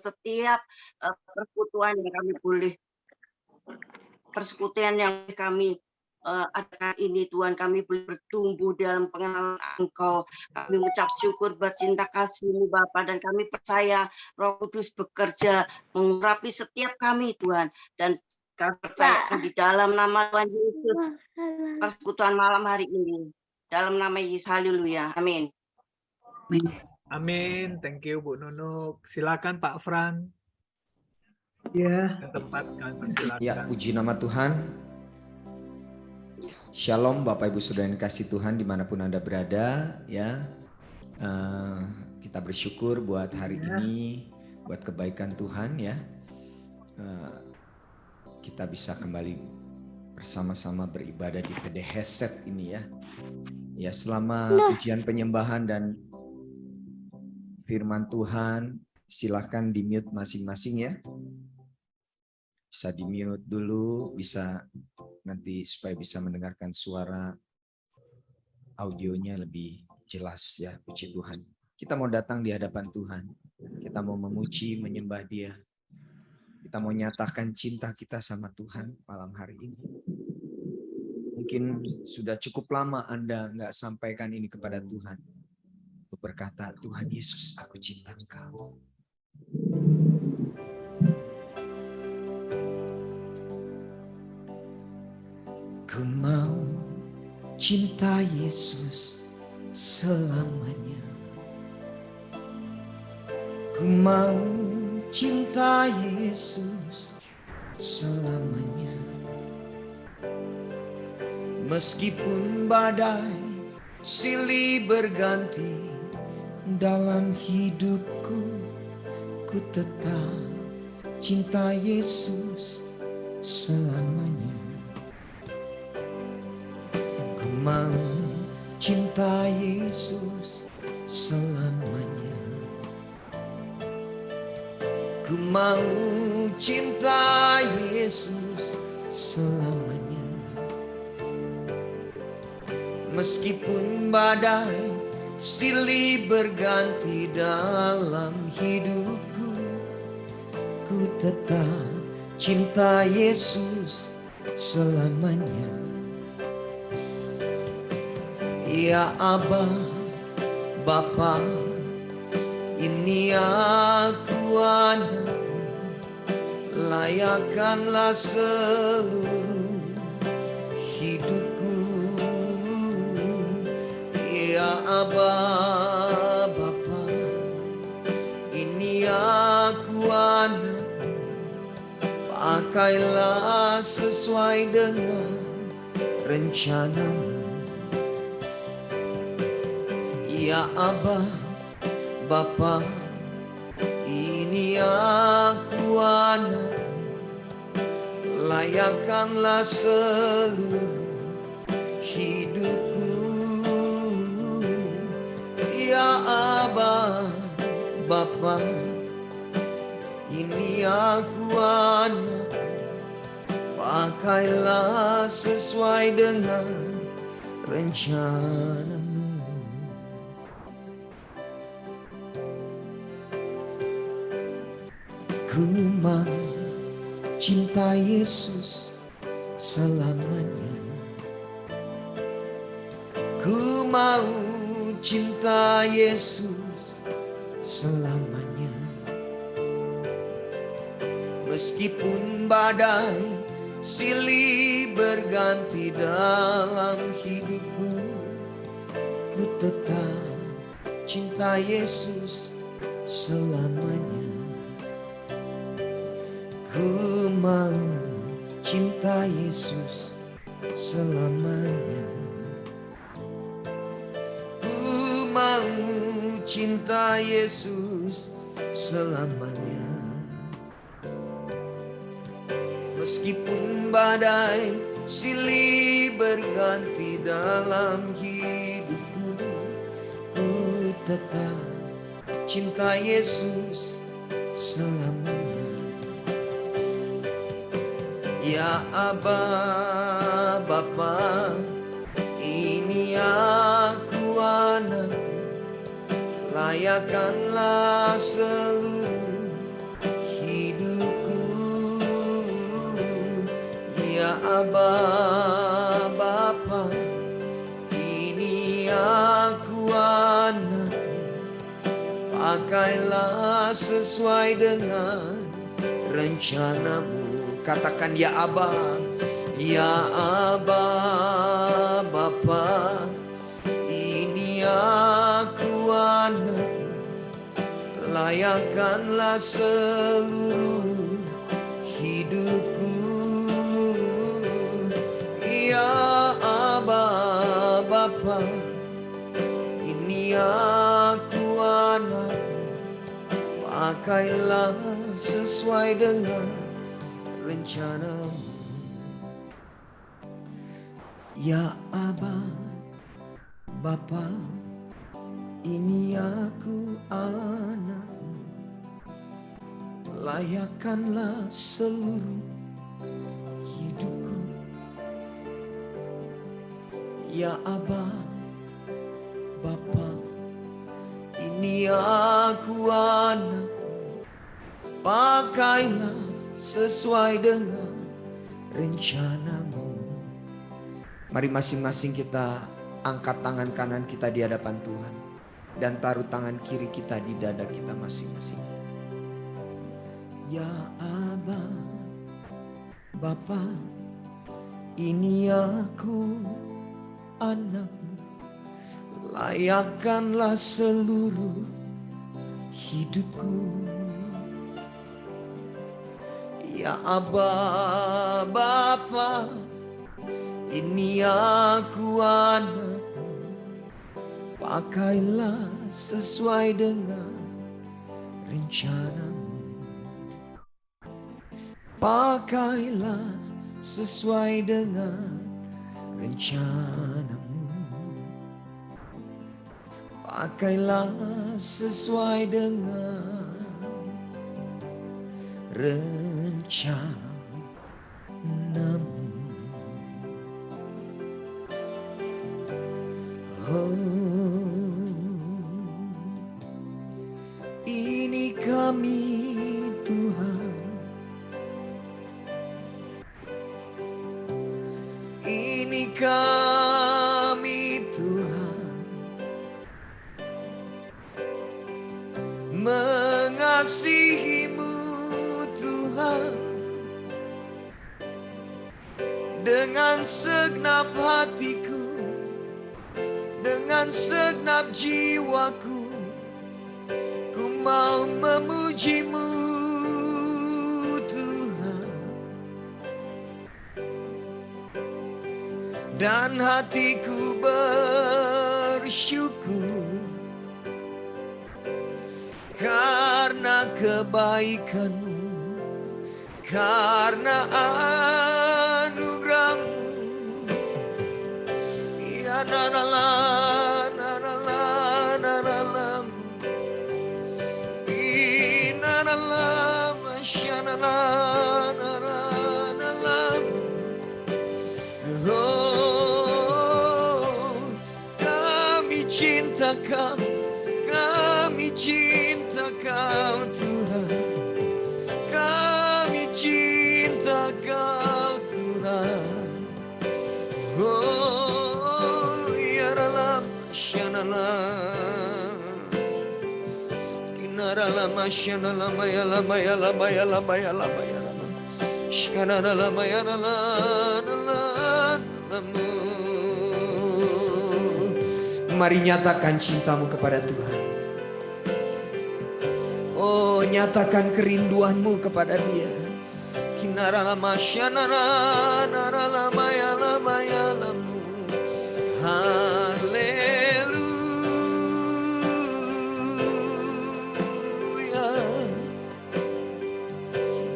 setiap, persekutuan yang kami boleh persekutuan yang kami, adakan ini Tuhan, kami boleh bertumbuh dalam pengenalan Engkau. Kami mengucap syukur buat cinta kasih-Mu Bapa, dan kami percaya Roh Kudus bekerja mengurapi setiap kami Tuhan, dan kami percayakan di dalam nama Tuhan Yesus persekutuan malam hari ini. Dalam nama Yesus, haleluya. Amin. Amin. Thank you Bu Nunuk. Silakan Pak Fran. Ya. Ke tempat kami persilakan. Ya, puji nama Tuhan. Shalom Bapak Ibu Saudara yang kasih Tuhan dimanapun Anda berada ya. Kita bersyukur buat hari ini, buat kebaikan Tuhan ya. Kita bisa kembali bersama-sama beribadah di PD Heset ini ya. Ya, selama pujian penyembahan dan firman Tuhan, silakan di-mute masing-masing ya. Bisa di-mute dulu, bisa nanti supaya bisa mendengarkan suara audionya lebih jelas ya, puji Tuhan. Kita mau datang di hadapan Tuhan. Kita mau memuji, menyembah Dia. Kita mau nyatakan cinta kita sama Tuhan malam hari ini. Mungkin sudah cukup lama Anda nggak sampaikan ini kepada Tuhan. Untuk berkata, Tuhan Yesus, aku cinta Engkau. Ku mau cinta Yesus selamanya. Ku mau cinta Yesus selamanya. Meskipun badai silih berganti dalam hidupku, ku tetap cinta Yesus selamanya. Ku mau cinta Yesus selamanya. Ku mau cinta Yesus selamanya. Meskipun badai silih berganti dalam hidupku, ku tetap cinta Yesus selamanya. Ya Aba, Bapa, ini aku anak, layakkanlah seluruh hidupku. Ya Aba, Bapa, ini aku anak, pakailah sesuai dengan rencanamu. Ya Aba, Bapa, ini aku anak, layakkanlah seluruh hidupku. Ya Aba, Bapa, ini aku anak, pakailah sesuai dengan rencanamu. Ku mau cinta Yesus selamanya. Ku mau cinta Yesus selamanya. Meskipun badai silih berganti dalam hidupku, ku tetap cinta Yesus selamanya. Ku mau cinta Yesus selamanya. Ku mau cinta Yesus selamanya. Meskipun badai silih berganti dalam hidupku, ku tetap cinta Yesus selamanya. Ya Aba, Bapa, ini aku anak, layakkanlah seluruh Aba Bapa, ini aku anak, pakailah sesuai dengan rencanamu. Katakan ya Aba, ya Aba Bapa, ini aku anak, layakkanlah seluruh hidupku. Ya Aba Bapa, ini aku anak, pakailah sesuai dengan rencanamu. Ya Aba Bapa, ini aku anakmu, layakkanlah seluruh hidupku. Ya Aba Bapa, ini aku anak, pakailah sesuai dengan rencanamu. Mari masing-masing kita angkat tangan kanan kita di hadapan Tuhan dan taruh tangan kiri kita di dada kita masing-masing. Ya Aba Bapa, ini aku anakmu, layakkanlah seluruh hidupku. Ya Aba Bapa, ini aku anakmu, pakailah sesuai dengan rencanamu. Pakailah sesuai dengan rencanamu. Pakailah sesuai dengan rencanamu. Oh, ini kami Tuhan, ini kami Tuhan, mengasihimu Tuhan, dengan segenap hatiku, dengan segenap jiwaku, ku mau memujimu Tuhan, dan hatiku bersyukur karena kebaikanmu, karena anugerahmu. Ya nanala, nanala, nanala, inanala, masyanala, nanala. Oh, kami cinta Kau, kami cinta Kau Tuhan, kami cinta Kau Tuhan. Oh, ya dalam syanala, kinarala masyanala, bayala bayala bayala bayala bayala, shkanala bayala nalamu. Mari nyatakan cintamu kepada Tuhan. Oh, nyatakan kerinduanmu kepada Dia. Kinarala masyanara narala mayala mayalamu. Haleluya.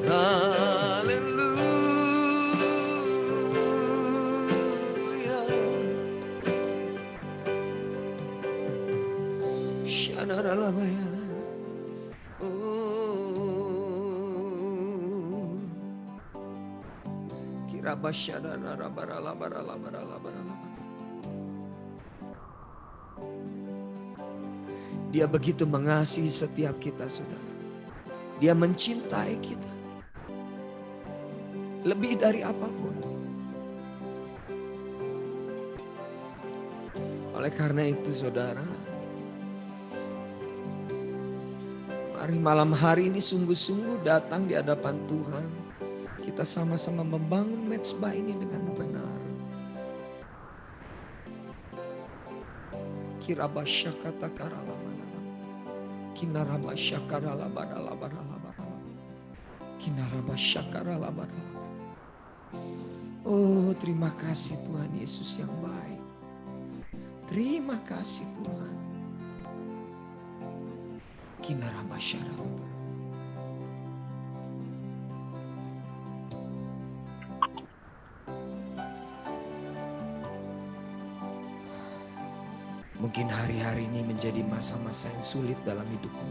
Haleluya. Syanarala mayala. Dia begitu mengasihi setiap kita, saudara. Dia mencintai kita lebih dari apapun. Oleh karena itu saudara, mari malam hari ini sungguh-sungguh datang di hadapan Tuhan. Kita sama-sama membangun mezbah ini dengan benar. Kirabasyakata karalamanala. Kinarabasyakaralamanalamanalamanalam. Kinarabasyakaralamanalam. Oh, terima kasih Tuhan Yesus yang baik. Terima kasih Tuhan. Kinarabasyaralamanalam. Mungkin hari-hari ini menjadi masa-masa yang sulit dalam hidupmu.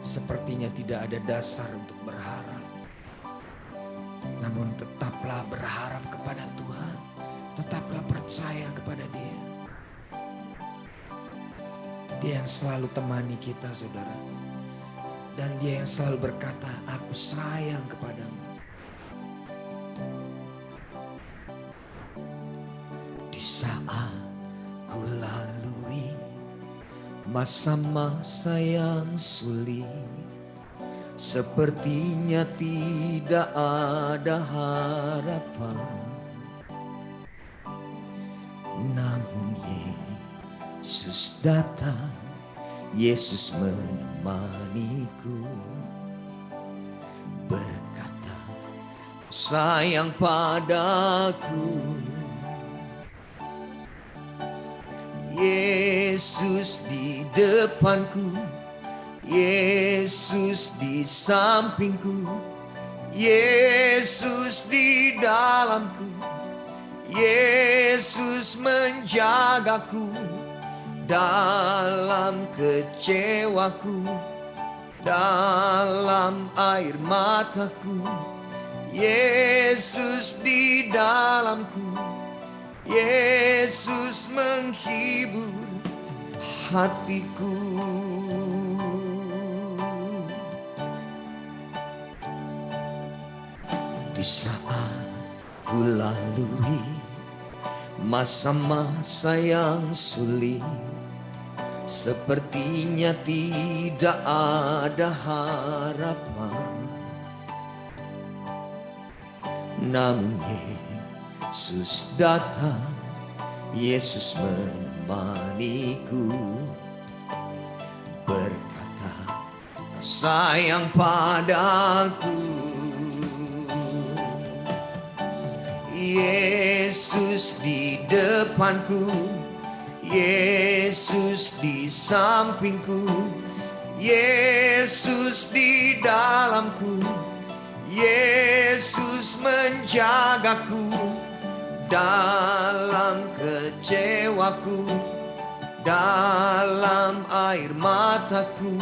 Sepertinya tidak ada dasar untuk berharap. Namun tetaplah berharap kepada Tuhan. Tetaplah percaya kepada Dia. Dia yang selalu temani kita, saudara. Dan Dia yang selalu berkata, aku sayang kepadamu. Di saat ku lalui masa-masa yang sulit, sepertinya tidak ada harapan. Namun Yesus datang, Yesus menemaniku, berkata, sayang padaku. Yesus di depanku, Yesus di sampingku, Yesus di dalamku, Yesus menjagaku dalam kecewaku, dalam air mataku. Yesus di dalamku, Yesus menghibur hatiku. Di saat ku lalui masa-masa yang sulit, sepertinya tidak ada harapan. Namun Yesus datang, Yesus menemaniku, berkata, sayang padaku. Yesus di depanku, Yesus di sampingku, Yesus di dalamku, Yesus menjagaku dalam kecewaku, dalam air mataku.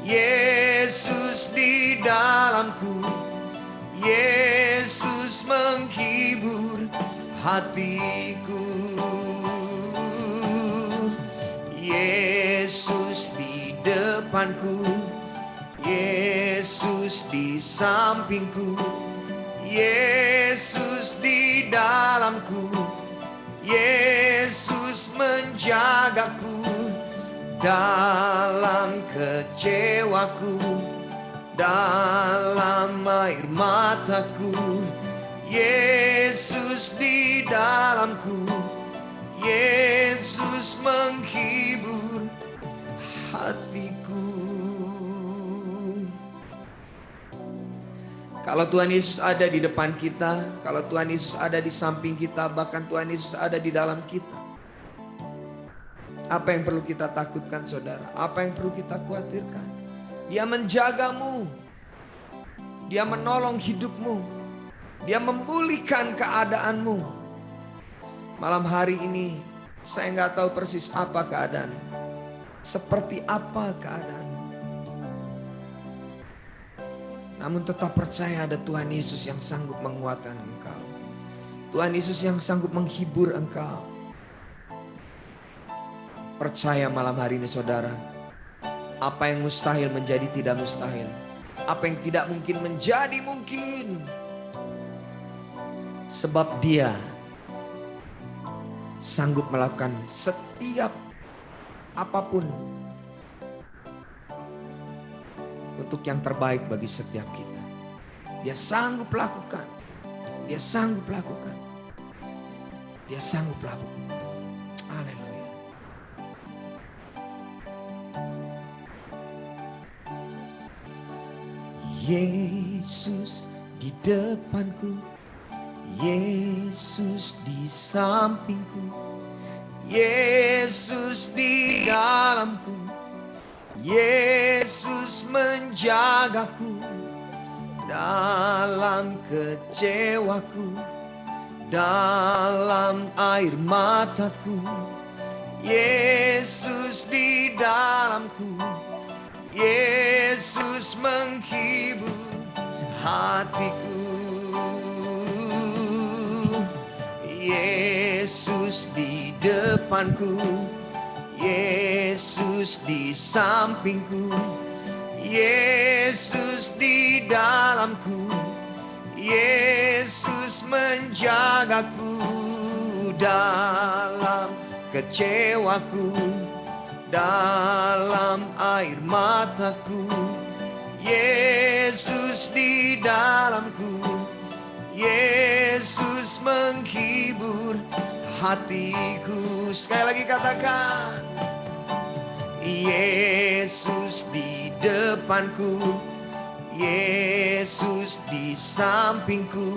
Yesus di dalamku, Yesus menghibur hatiku. Yesus di depanku, Yesus di sampingku, Yesus di dalamku, Yesus menjagaku dalam kecewaku, dalam air mataku. Yesus di dalamku, Yesus menghibur hatiku. Kalau Tuhan Yesus ada di depan kita, kalau Tuhan Yesus ada di samping kita, bahkan Tuhan Yesus ada di dalam kita, apa yang perlu kita takutkan, saudara? Apa yang perlu kita khawatirkan? Dia menjagamu, Dia menolong hidupmu, Dia memulihkan keadaanmu. Malam hari ini saya nggak tahu persis apa keadaan, seperti apa keadaan. Namun tetap percaya ada Tuhan Yesus yang sanggup menguatkan engkau. Tuhan Yesus yang sanggup menghibur engkau. Percaya malam hari ini, saudara. Apa yang mustahil menjadi tidak mustahil. Apa yang tidak mungkin menjadi mungkin. Sebab Dia sanggup melakukan setiap apapun untuk yang terbaik bagi setiap kita. Dia sanggup lakukan. Dia sanggup lakukan. Dia sanggup lakukan. Haleluya. Yesus di depanku, Yesus di sampingku, Yesus di dalamku, Yesus menjagaku dalam kecewaku, dalam air mataku. Yesus di dalamku, Yesus menghibur hatiku. Yesus di depanku, Yesus di sampingku, Yesus di dalamku, Yesus menjagaku dalam kecewaku, dalam air mataku. Yesus di dalamku, Yesus menghibur hatiku. Sekali lagi katakan, Yesus di depanku, Yesus di sampingku,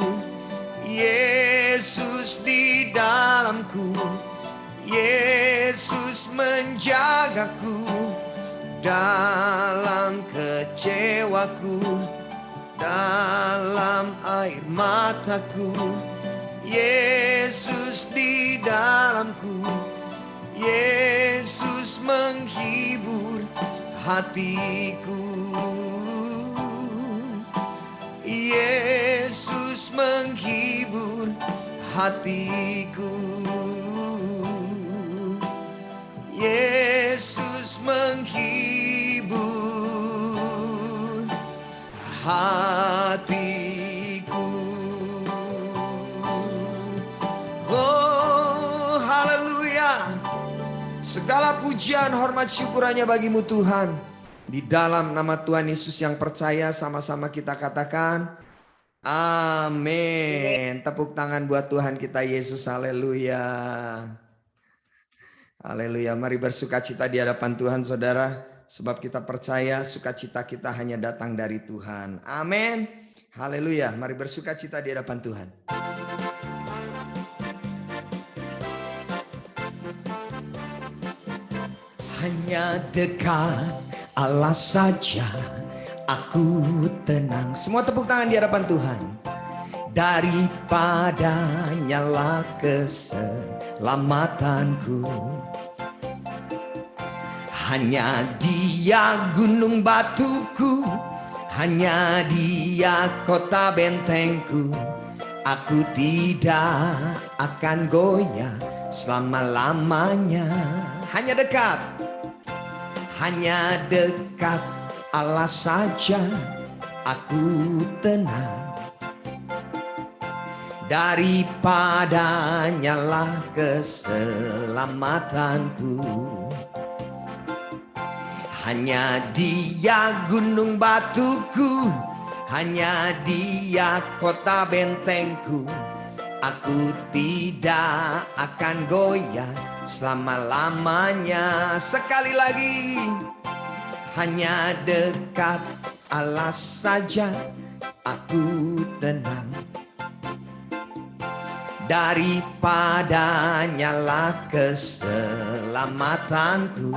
Yesus di dalamku, Yesus menjagaku dalam kecewaku, dalam air mataku. Yesus di dalamku, Yesus menghibur hatiku. Yesus menghibur hatiku. Yesus menghibur hatiku. Oh, haleluya. Segala pujian, hormat, syukurannya bagimu Tuhan. Di dalam nama Tuhan Yesus yang percaya, sama-sama kita katakan amin. Tepuk tangan buat Tuhan kita Yesus. Haleluya. Haleluya. Mari bersukacita di hadapan Tuhan saudara. Sebab kita percaya sukacita kita hanya datang dari Tuhan. Amin. Haleluya. Mari bersukacita di hadapan Tuhan. Hanya dekat Allah saja aku tenang. Semua tepuk tangan di hadapan Tuhan. Daripada nyala keselamatanku, hanya Dia gunung batuku, hanya Dia kota bentengku. Aku tidak akan goyah selama-lamanya. Hanya dekat Allah saja aku tenang. Daripada nyala keselamatanku, hanya Dia gunung batuku, hanya Dia kota bentengku. Aku tidak akan goyah selama-lamanya. Sekali lagi, hanya dekat Allah saja aku tenang. Daripada nyala keselamatanku,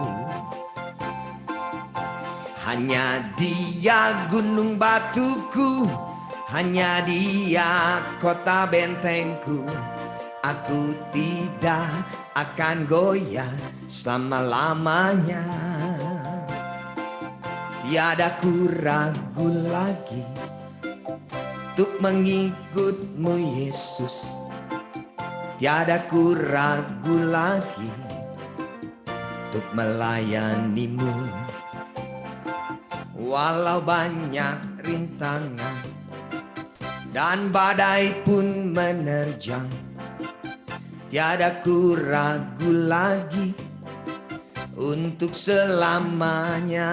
hanya Dia gunung batuku, hanya Dia kota bentengku. Aku tidak akan goyah selama-lamanya. Tiada ku ragu lagi untuk mengikut-Mu Yesus. Tiada ku ragu lagi untuk melayani-Mu. Walau banyak rintangan dan badai pun menerjang, Tiada ku ragu lagi untuk selamanya.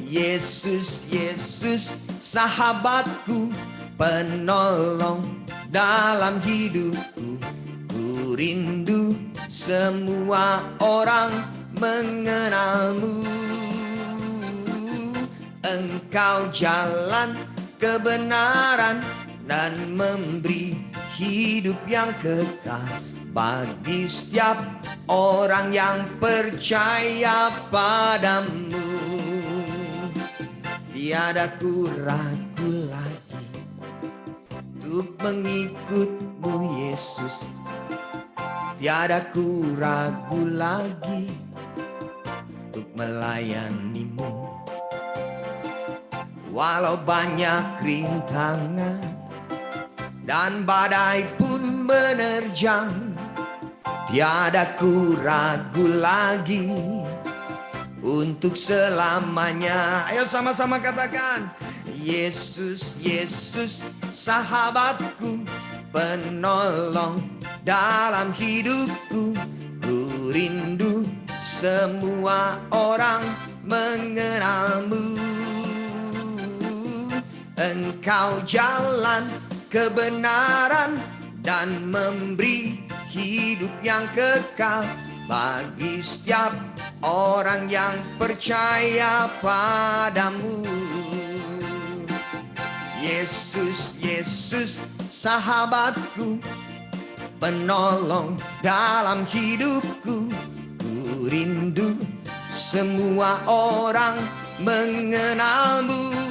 Yesus, Yesus, sahabatku, penolong dalam hidupku. Ku rindu semua orang mengenalmu. Engkau jalan kebenaran dan memberi hidup yang kekal bagi setiap orang yang percaya padamu. Tiada ku ragu lagi untuk mengikutmu Yesus. Tiada ku ragu lagi untuk melayanimu. Walau banyak rintangan dan badai pun menerjang, tiada ku ragu lagi untuk selamanya. Ayo sama-sama katakan, Yesus, Yesus, sahabatku, penolong dalam hidupku. Ku rindu semua orang mengenalmu. Engkau jalan kebenaran dan memberi hidup yang kekal bagi setiap orang yang percaya padamu. Yesus, Yesus, sahabatku, penolong dalam hidupku. Ku rindu semua orang mengenalmu.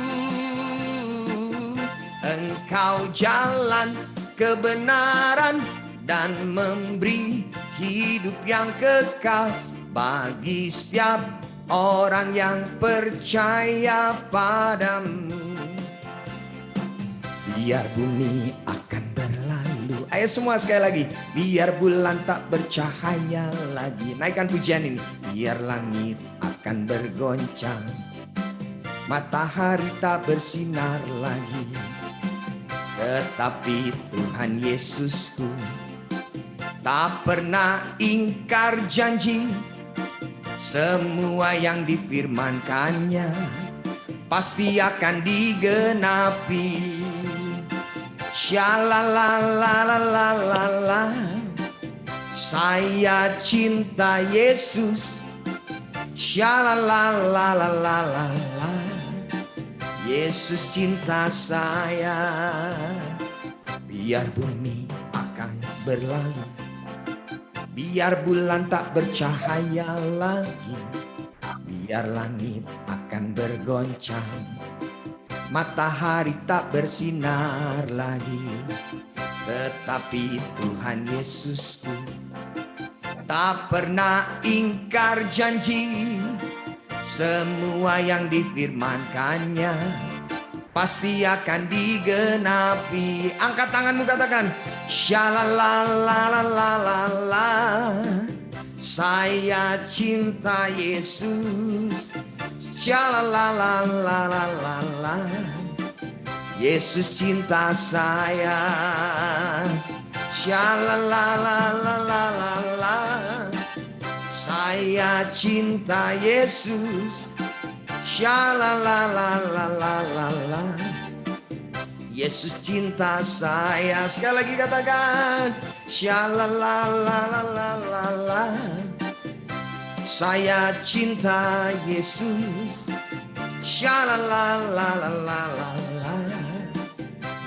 Engkau jalan kebenaran dan memberi hidup yang kekal bagi setiap orang yang percaya padamu. Biar bumi akan berlalu. Ayo semua sekali lagi. Biar bulan tak bercahaya lagi. Naikkan pujian ini. Biar langit akan bergoncang, matahari tak bersinar lagi. Tetapi Tuhan Yesusku tak pernah ingkar janji. Semua yang difirmankannya pasti akan digenapi. Shalalalalala, saya cinta Yesus. Shalalalalala, Yesus cinta saya. Biar bumi akan berlalu, biar bulan tak bercahaya lagi, biar langit akan bergoncang, matahari tak bersinar lagi. Tetapi Tuhan Yesusku tak pernah ingkar janji. Semua yang difirmankannya pasti akan digenapi. Angkat tanganmu, katakan, shalalalalala, saya cinta Yesus. Shalalalalala, Yesus cinta saya. Shalalalalala, saya cinta Yesus. Shalalalalala, Yesus cinta saya. Sekali lagi katakan, shalalalalala, saya cinta Yesus. Shalalalalala,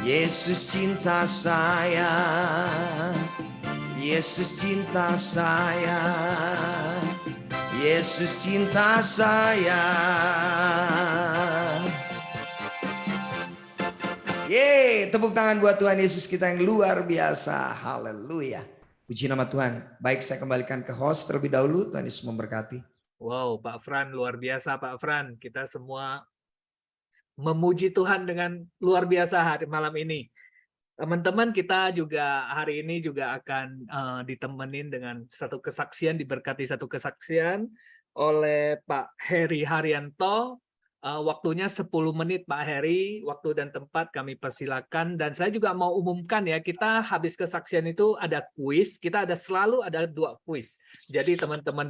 Yesus cinta saya. Yesus cinta saya. Yesus cinta saya. Yeay, tepuk tangan buat Tuhan Yesus kita yang luar biasa. Haleluya. Puji nama Tuhan. Baik, saya kembalikan ke host terlebih dahulu. Tuhan Yesus memberkati. Wow, Pak Fran, luar biasa Pak Fran. Kita semua memuji Tuhan dengan luar biasa hari malam ini. Teman-teman, kita juga hari ini juga akan ditemenin dengan satu kesaksian, diberkati satu kesaksian oleh Pak Heri Haryanto Waktunya 10 menit Pak Heri, waktu dan tempat kami persilakan. Dan saya juga mau umumkan ya, kita habis kesaksian itu ada kuis, kita selalu ada 2 kuis. Jadi teman-teman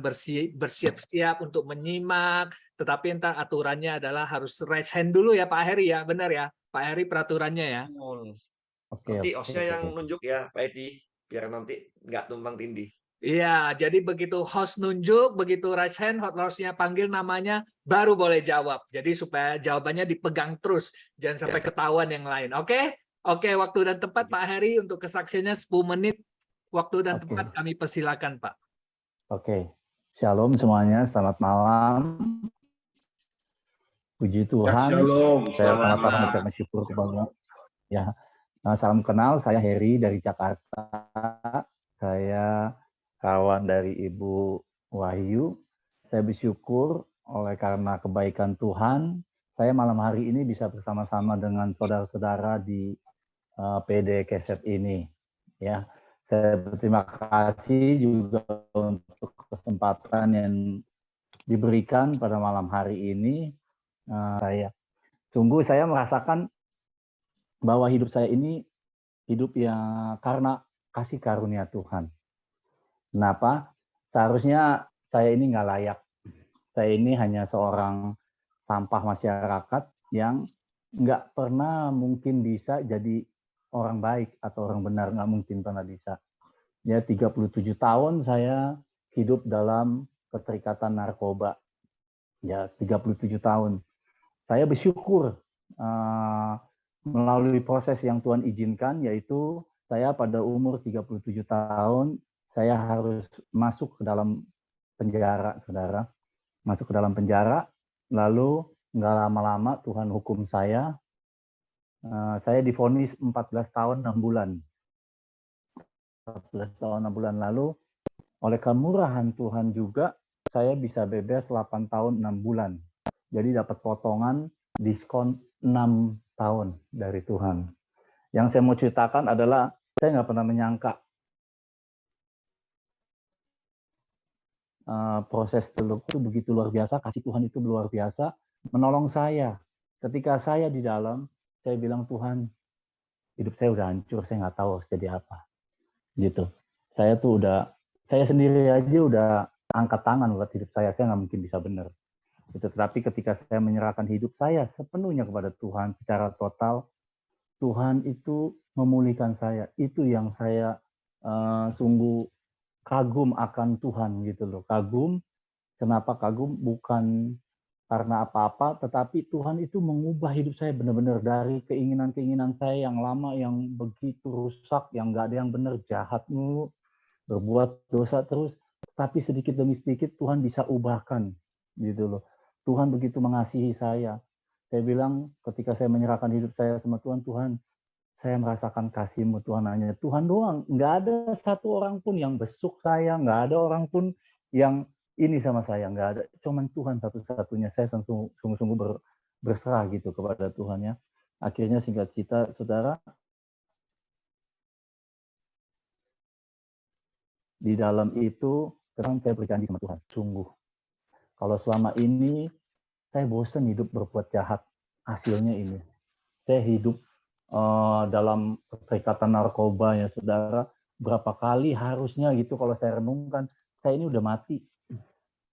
bersiap-siap untuk menyimak, tetapi entar aturannya adalah harus raise hand dulu ya Pak Heri ya, benar ya Pak Heri peraturannya ya. Betul. Oke, Nanti oke. osnya yang nunjuk ya Pak Edi, biar nanti nggak tumpang tindih. Iya, jadi begitu host nunjuk, begitu raise hand, hostnya panggil namanya, baru boleh jawab. Jadi supaya jawabannya dipegang terus, jangan sampai ketahuan yang lain. Oke? Oke, waktu dan tempat Pak Heri untuk kesaksiannya 10 menit. Waktu dan Oke. tempat kami persilakan Pak. Oke. Shalom semuanya, selamat malam. Puji Tuhan. Shalom, Saya selamat sangat malam. amat bersyukur kepada ya. Salam kenal, saya Heri dari Jakarta. Saya kawan dari Ibu Wahyu. Saya bersyukur oleh karena kebaikan Tuhan, saya malam hari ini bisa bersama-sama dengan saudara-saudara di PD Keset ini. Ya, saya berterima kasih juga untuk kesempatan yang diberikan pada malam hari ini. Saya merasakan bahwa hidup saya ini hidup yang karena kasih karunia Tuhan. Kenapa? Seharusnya saya ini nggak layak. Saya ini hanya seorang sampah masyarakat yang nggak pernah mungkin bisa jadi orang baik atau orang benar, nggak mungkin pernah bisa. Ya, 37 tahun saya hidup dalam keterikatan narkoba. Ya, 37 tahun. Saya bersyukur melalui proses yang Tuhan izinkan, yaitu saya pada umur 37 tahun, saya harus masuk ke dalam penjara, saudara. Masuk ke dalam penjara, lalu nggak lama-lama Tuhan hukum saya. Saya divonis 14 tahun 6 bulan. 14 tahun 6 bulan lalu, oleh kemurahan Tuhan juga, saya bisa bebas 8 tahun 6 bulan. Jadi dapat potongan diskon 6 tahun dari Tuhan. Yang saya mau ceritakan adalah, saya nggak pernah menyangka proses itu begitu luar biasa, kasih Tuhan itu luar biasa, menolong saya. Ketika saya di dalam, saya bilang, Tuhan, hidup saya udah hancur, saya nggak tahu harus jadi apa. Gitu. Saya sendiri aja udah angkat tangan buat hidup saya nggak mungkin bisa benar. Gitu. Tetapi ketika saya menyerahkan hidup saya sepenuhnya kepada Tuhan secara total, Tuhan itu memulihkan saya. Itu yang saya sungguh kagum akan Tuhan gitu loh. Kagum, kenapa kagum? Bukan karena apa-apa, tetapi Tuhan itu mengubah hidup saya benar-benar dari keinginan-keinginan saya yang lama, yang begitu rusak, yang nggak ada yang benar, jahat mulu, berbuat dosa terus. Tapi sedikit demi sedikit Tuhan bisa ubahkan gitu loh. Tuhan begitu mengasihi saya. Saya bilang ketika saya menyerahkan hidup saya sama Tuhan, Tuhan, saya merasakan kasih-Mu Tuhan, hanya Tuhan doang. Nggak ada satu orang pun yang besuk saya, nggak ada orang pun yang ini sama saya, nggak ada. Cuman Tuhan satu-satunya. Saya sungguh-sungguh berserah gitu kepada Tuhan ya. Akhirnya singkat cerita, saudara, di dalam itu sekarang saya berjanji sama Tuhan, sungguh. Kalau selama ini saya bosan hidup berbuat jahat, hasilnya ini. Saya hidup dalam keterikatan narkoba ya saudara, berapa kali harusnya gitu kalau saya renungkan, saya ini udah mati.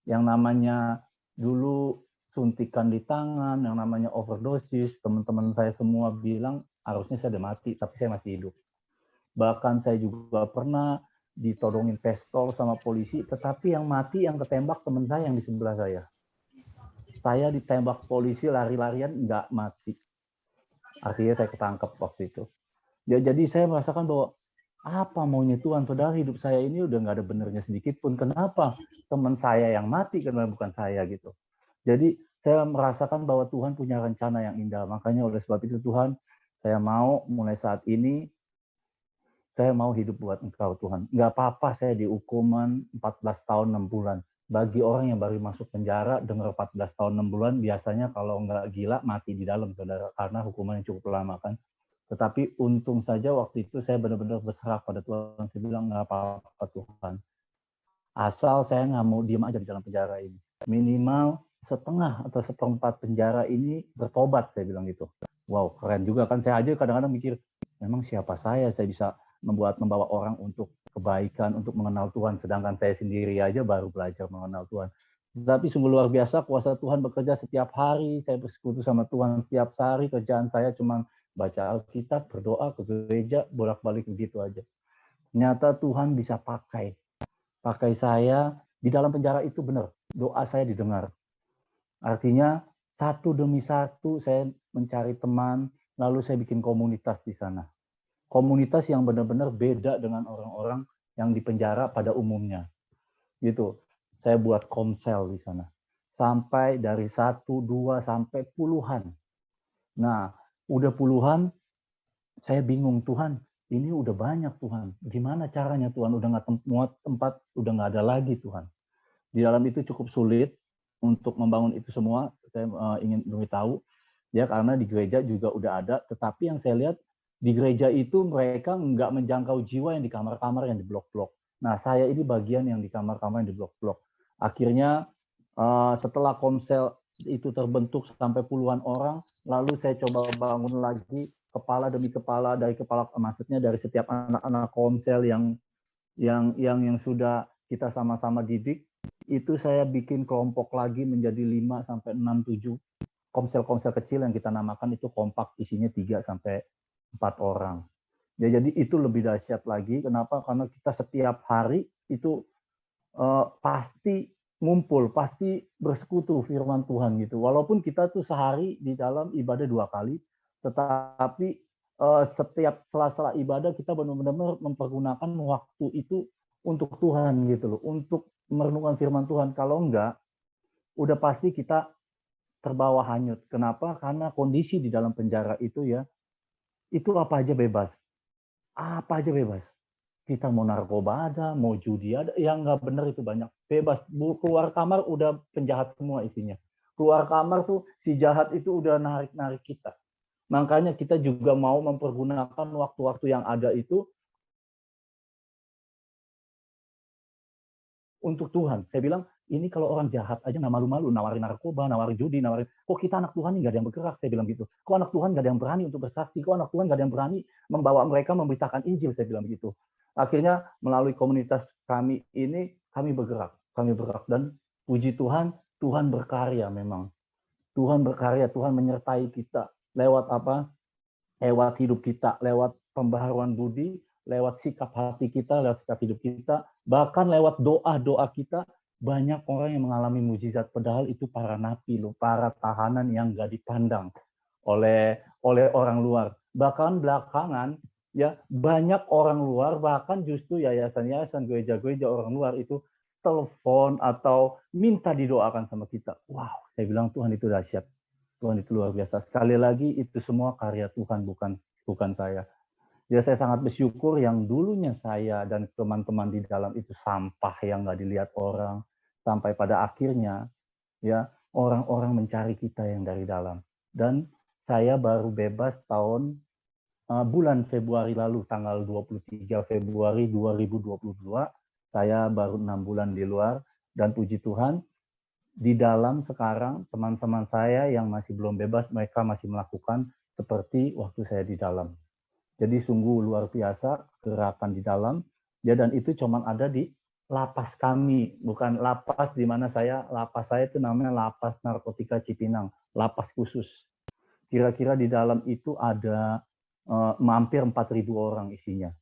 Yang namanya dulu suntikan di tangan, yang namanya overdosis, teman-teman saya semua bilang harusnya saya udah mati, tapi saya masih hidup. Bahkan saya juga pernah ditodongin pistol sama polisi, tetapi yang mati, yang ketembak teman saya yang di sebelah saya. Saya ditembak polisi lari-larian nggak mati. Akhirnya saya ketangkep waktu itu. Ya, jadi saya merasakan bahwa apa maunya Tuhan, saudara, hidup saya ini udah nggak ada benernya sedikit pun. Kenapa? Teman saya yang mati, karena bukan saya gitu. Jadi saya merasakan bahwa Tuhan punya rencana yang indah. Makanya oleh sebab itu Tuhan, saya mau mulai saat ini, saya mau hidup buat Engkau Tuhan. Nggak apa-apa saya dihukuman 14 tahun 6 bulan. Bagi orang yang baru masuk penjara, dengar 14 tahun 6 bulan, biasanya kalau nggak gila, mati di dalam, saudara. Karena hukuman yang cukup lama kan. Tetapi untung saja waktu itu saya benar-benar berserah pada Tuhan. Saya bilang, nggak apa-apa Tuhan. Asal saya nggak mau diam aja di dalam penjara ini. Minimal setengah atau seperempat penjara ini bertobat, saya bilang gitu. Wow, keren juga kan. Saya aja kadang-kadang mikir, memang siapa saya bisa membawa orang untuk kebaikan, untuk mengenal Tuhan, sedangkan saya sendiri aja baru belajar mengenal Tuhan. Tapi sungguh luar biasa, kuasa Tuhan bekerja setiap hari. Saya bersekutu sama Tuhan setiap hari. Kerjaan saya cuma baca Alkitab, berdoa, ke gereja, bolak-balik begitu aja. Ternyata Tuhan bisa pakai saya di dalam penjara itu, benar. Doa saya didengar. Artinya satu demi satu saya mencari teman, lalu saya bikin komunitas di sana. Komunitas yang benar-benar beda dengan orang-orang yang di penjara pada umumnya. Gitu. Saya buat komsel di sana. Sampai dari 1, 2, sampai puluhan. Nah, udah puluhan, saya bingung, Tuhan, ini udah banyak Tuhan. Gimana caranya Tuhan? Udah nggak muat tempat, udah nggak ada lagi Tuhan. Di dalam itu cukup sulit untuk membangun itu semua. Saya ingin beritahu, ya, karena di gereja juga udah ada. Tetapi yang saya lihat di gereja itu mereka nggak menjangkau jiwa yang di kamar-kamar yang di blok-blok. Nah, saya ini bagian yang di kamar-kamar yang di blok-blok. Akhirnya setelah komsel itu terbentuk sampai puluhan orang, lalu saya coba bangun lagi kepala demi kepala, maksudnya dari setiap anak-anak komsel yang sudah kita sama-sama didik, itu saya bikin kelompok lagi menjadi 5 sampai 6, 7 komsel-komsel kecil yang kita namakan itu kompak, isinya 3 sampai 4 orang. Ya, jadi itu lebih dahsyat lagi. Kenapa? Karena kita setiap hari itu pasti ngumpul, pasti bersekutu firman Tuhan gitu. Walaupun kita tuh sehari di dalam ibadah 2 kali, tetapi setiap sela-sela ibadah kita benar-benar mempergunakan waktu itu untuk Tuhan gitu loh, untuk merenungkan firman Tuhan. Kalau enggak, udah pasti kita terbawa hanyut. Kenapa? Karena kondisi di dalam penjara itu, ya, itu apa aja bebas. Apa aja bebas. Kita mau narkoba ada, mau judi ada, yang nggak bener itu banyak. Bebas. Keluar kamar udah penjahat semua isinya. Keluar kamar tuh si jahat itu udah narik-narik kita. Makanya kita juga mau mempergunakan waktu-waktu yang ada itu untuk Tuhan. Saya bilang, ini kalau orang jahat aja nggak malu-malu, nawarin narkoba, nawarin judi, kok kita anak Tuhan nggak ada yang bergerak, saya bilang gitu. Kok anak Tuhan nggak ada yang berani untuk bersaksi, kok anak Tuhan nggak ada yang berani membawa mereka memberitakan Injil, saya bilang begitu. Akhirnya melalui komunitas kami ini, kami bergerak, dan puji Tuhan, Tuhan berkarya memang. Tuhan berkarya, Tuhan menyertai kita. Lewat apa? Lewat hidup kita, lewat pembaharuan budi, lewat sikap hati kita, lewat sikap hidup kita, bahkan lewat doa-doa kita, banyak orang yang mengalami mujizat. Padahal itu para napi loh, para tahanan yang nggak dipandang oleh orang luar. Bahkan belakangan, ya, banyak orang luar, bahkan justru yayasan-yayasan, gereja-gereja orang luar itu telepon atau minta didoakan sama kita. Wow, saya bilang Tuhan itu dahsyat. Tuhan itu luar biasa. Sekali lagi itu semua karya Tuhan, bukan saya. Ya, saya sangat bersyukur yang dulunya saya dan teman-teman di dalam itu sampah yang nggak dilihat orang, sampai pada akhirnya, ya, orang-orang mencari kita yang dari dalam. Dan saya baru bebas tahun bulan Februari lalu, tanggal 23 Februari 2022, saya baru 6 bulan di luar, dan puji Tuhan, di dalam sekarang teman-teman saya yang masih belum bebas, mereka masih melakukan seperti waktu saya di dalam. Jadi sungguh luar biasa gerakan di dalam, ya, dan itu cuma ada di lapas kami, bukan lapas di mana lapas saya itu namanya Lapas Narkotika Cipinang, lapas khusus. Kira-kira di dalam itu ada hampir 4.000 orang isinya.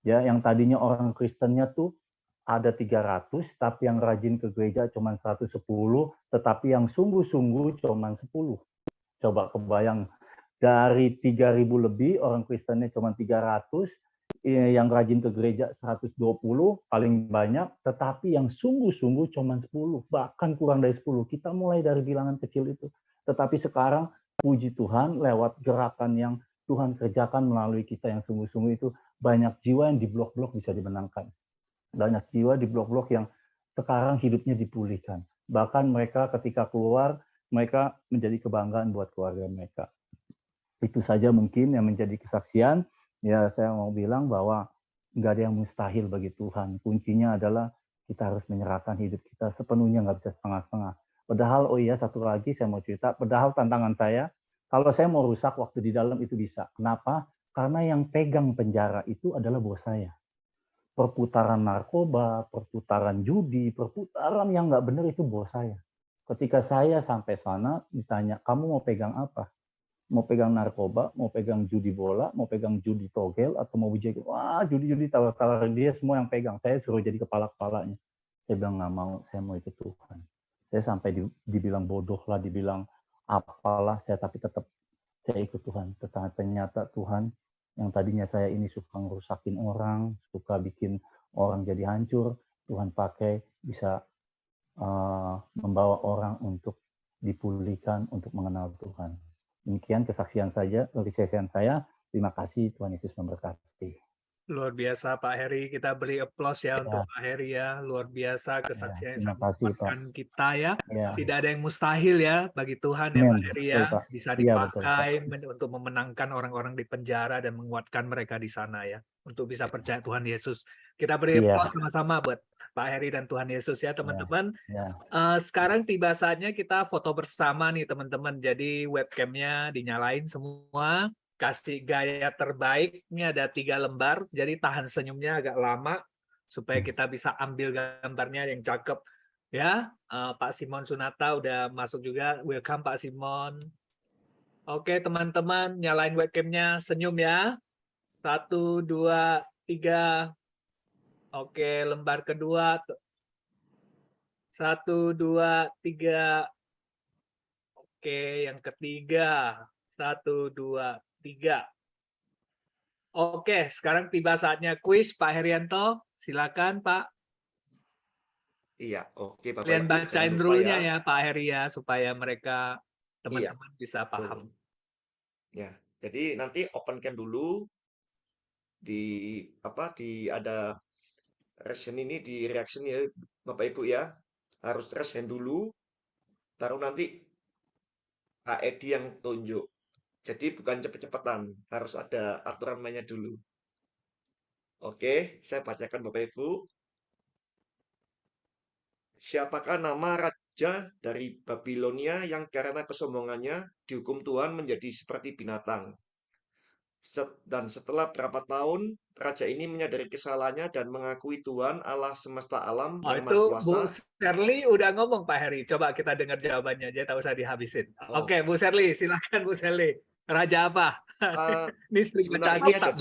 Ya, yang tadinya orang Kristennya tuh ada 300, tapi yang rajin ke gereja cuma 110, tetapi yang sungguh-sungguh cuma 10. Coba kebayang, dari 3.000 lebih orang Kristennya cuma 300, yang rajin ke gereja 120 paling banyak, tetapi yang sungguh-sungguh cuma 10, bahkan kurang dari 10. Kita mulai dari bilangan kecil itu. Tetapi sekarang puji Tuhan, lewat gerakan yang Tuhan kerjakan melalui kita yang sungguh-sungguh itu, banyak jiwa yang di blok-blok bisa dimenangkan. Banyak jiwa di blok-blok yang sekarang hidupnya dipulihkan. Bahkan mereka ketika keluar, mereka menjadi kebanggaan buat keluarga mereka. Itu saja mungkin yang menjadi kesaksian. Ya, saya mau bilang bahwa nggak ada yang mustahil bagi Tuhan. Kuncinya adalah kita harus menyerahkan hidup kita sepenuhnya, nggak bisa setengah-setengah. Padahal, oh iya satu lagi saya mau cerita, padahal tantangan saya, kalau saya mau rusak waktu di dalam itu bisa. Kenapa? Karena yang pegang penjara itu adalah bos saya. Perputaran narkoba, perputaran judi, perputaran yang nggak benar itu bos saya. Ketika saya sampai sana, ditanya, kamu mau pegang apa? Mau pegang narkoba, mau pegang judi bola, mau pegang judi togel, atau mau jadi, wah judi-judi tawar-tawar dia semua yang pegang. Saya suruh jadi kepala-kepalanya. Saya bilang nggak mau, saya mau ikut Tuhan. Saya sampai dibilang bodoh lah, dibilang apalah, tapi tetap saya ikut Tuhan. Ternyata Tuhan yang tadinya saya ini suka ngerusakin orang, suka bikin orang jadi hancur, Tuhan pakai bisa membawa orang untuk dipulihkan, untuk mengenal Tuhan. Demikian kesaksian saya. Terima kasih, Tuhan Yesus memberkati. Luar biasa Pak Heri, kita beri aplaus ya untuk Pak Heri ya. Luar biasa kesaksian yang sangat menguatkan kita ya. Tidak ada yang mustahil ya bagi Tuhan ya Pak Heri ya. Bisa dipakai untuk memenangkan orang-orang di penjara dan menguatkan mereka di sana ya. Untuk bisa percaya Tuhan Yesus. Kita beri aplaus sama-sama buat Pak Heri dan Tuhan Yesus ya teman-teman. Sekarang tiba saatnya kita foto bersama nih teman-teman. Jadi webcamnya dinyalain semua. Kasih gaya terbaik, ini ada 3 lembar, jadi tahan senyumnya agak lama supaya kita bisa ambil gambarnya yang cakep ya. Pak Simon Sunata udah masuk juga, welcome Pak Simon. Oke teman-teman, nyalain webcamnya, senyum ya. 1, 2, 3. Oke, lembar kedua. 1, 2, 3. Oke, yang ketiga. 1, 2, 3. Oke, sekarang tiba saatnya kuis Pak Herianto. Silakan Pak. Iya, oke Bapak Kalian Ibu. bacain rule-nya ya Pak Heri ya, supaya mereka teman-teman bisa paham. Ya, jadi nanti open cam dulu di ada reaction ini di reaction ya Bapak Ibu ya. Harus reaction dulu, baru nanti Kak Edi yang tunjuk. Jadi bukan cepet-cepetan, harus ada aturan mainnya dulu. Oke, saya bacakan Bapak Ibu. Siapakah nama raja dari Babilonia yang karena kesombongannya dihukum Tuhan menjadi seperti binatang? Dan setelah berapa tahun, raja ini menyadari kesalahannya dan mengakui Tuhan Allah semesta alam yang Maha Itu Kuasa. Bu Sherly udah ngomong Pak Heri. Coba kita dengar jawabannya, jadi tak usah dihabisin. Oke, Bu Sherly, silakan Bu Sherly. Raja apa? Ini sering baca Sebenarnya kitab.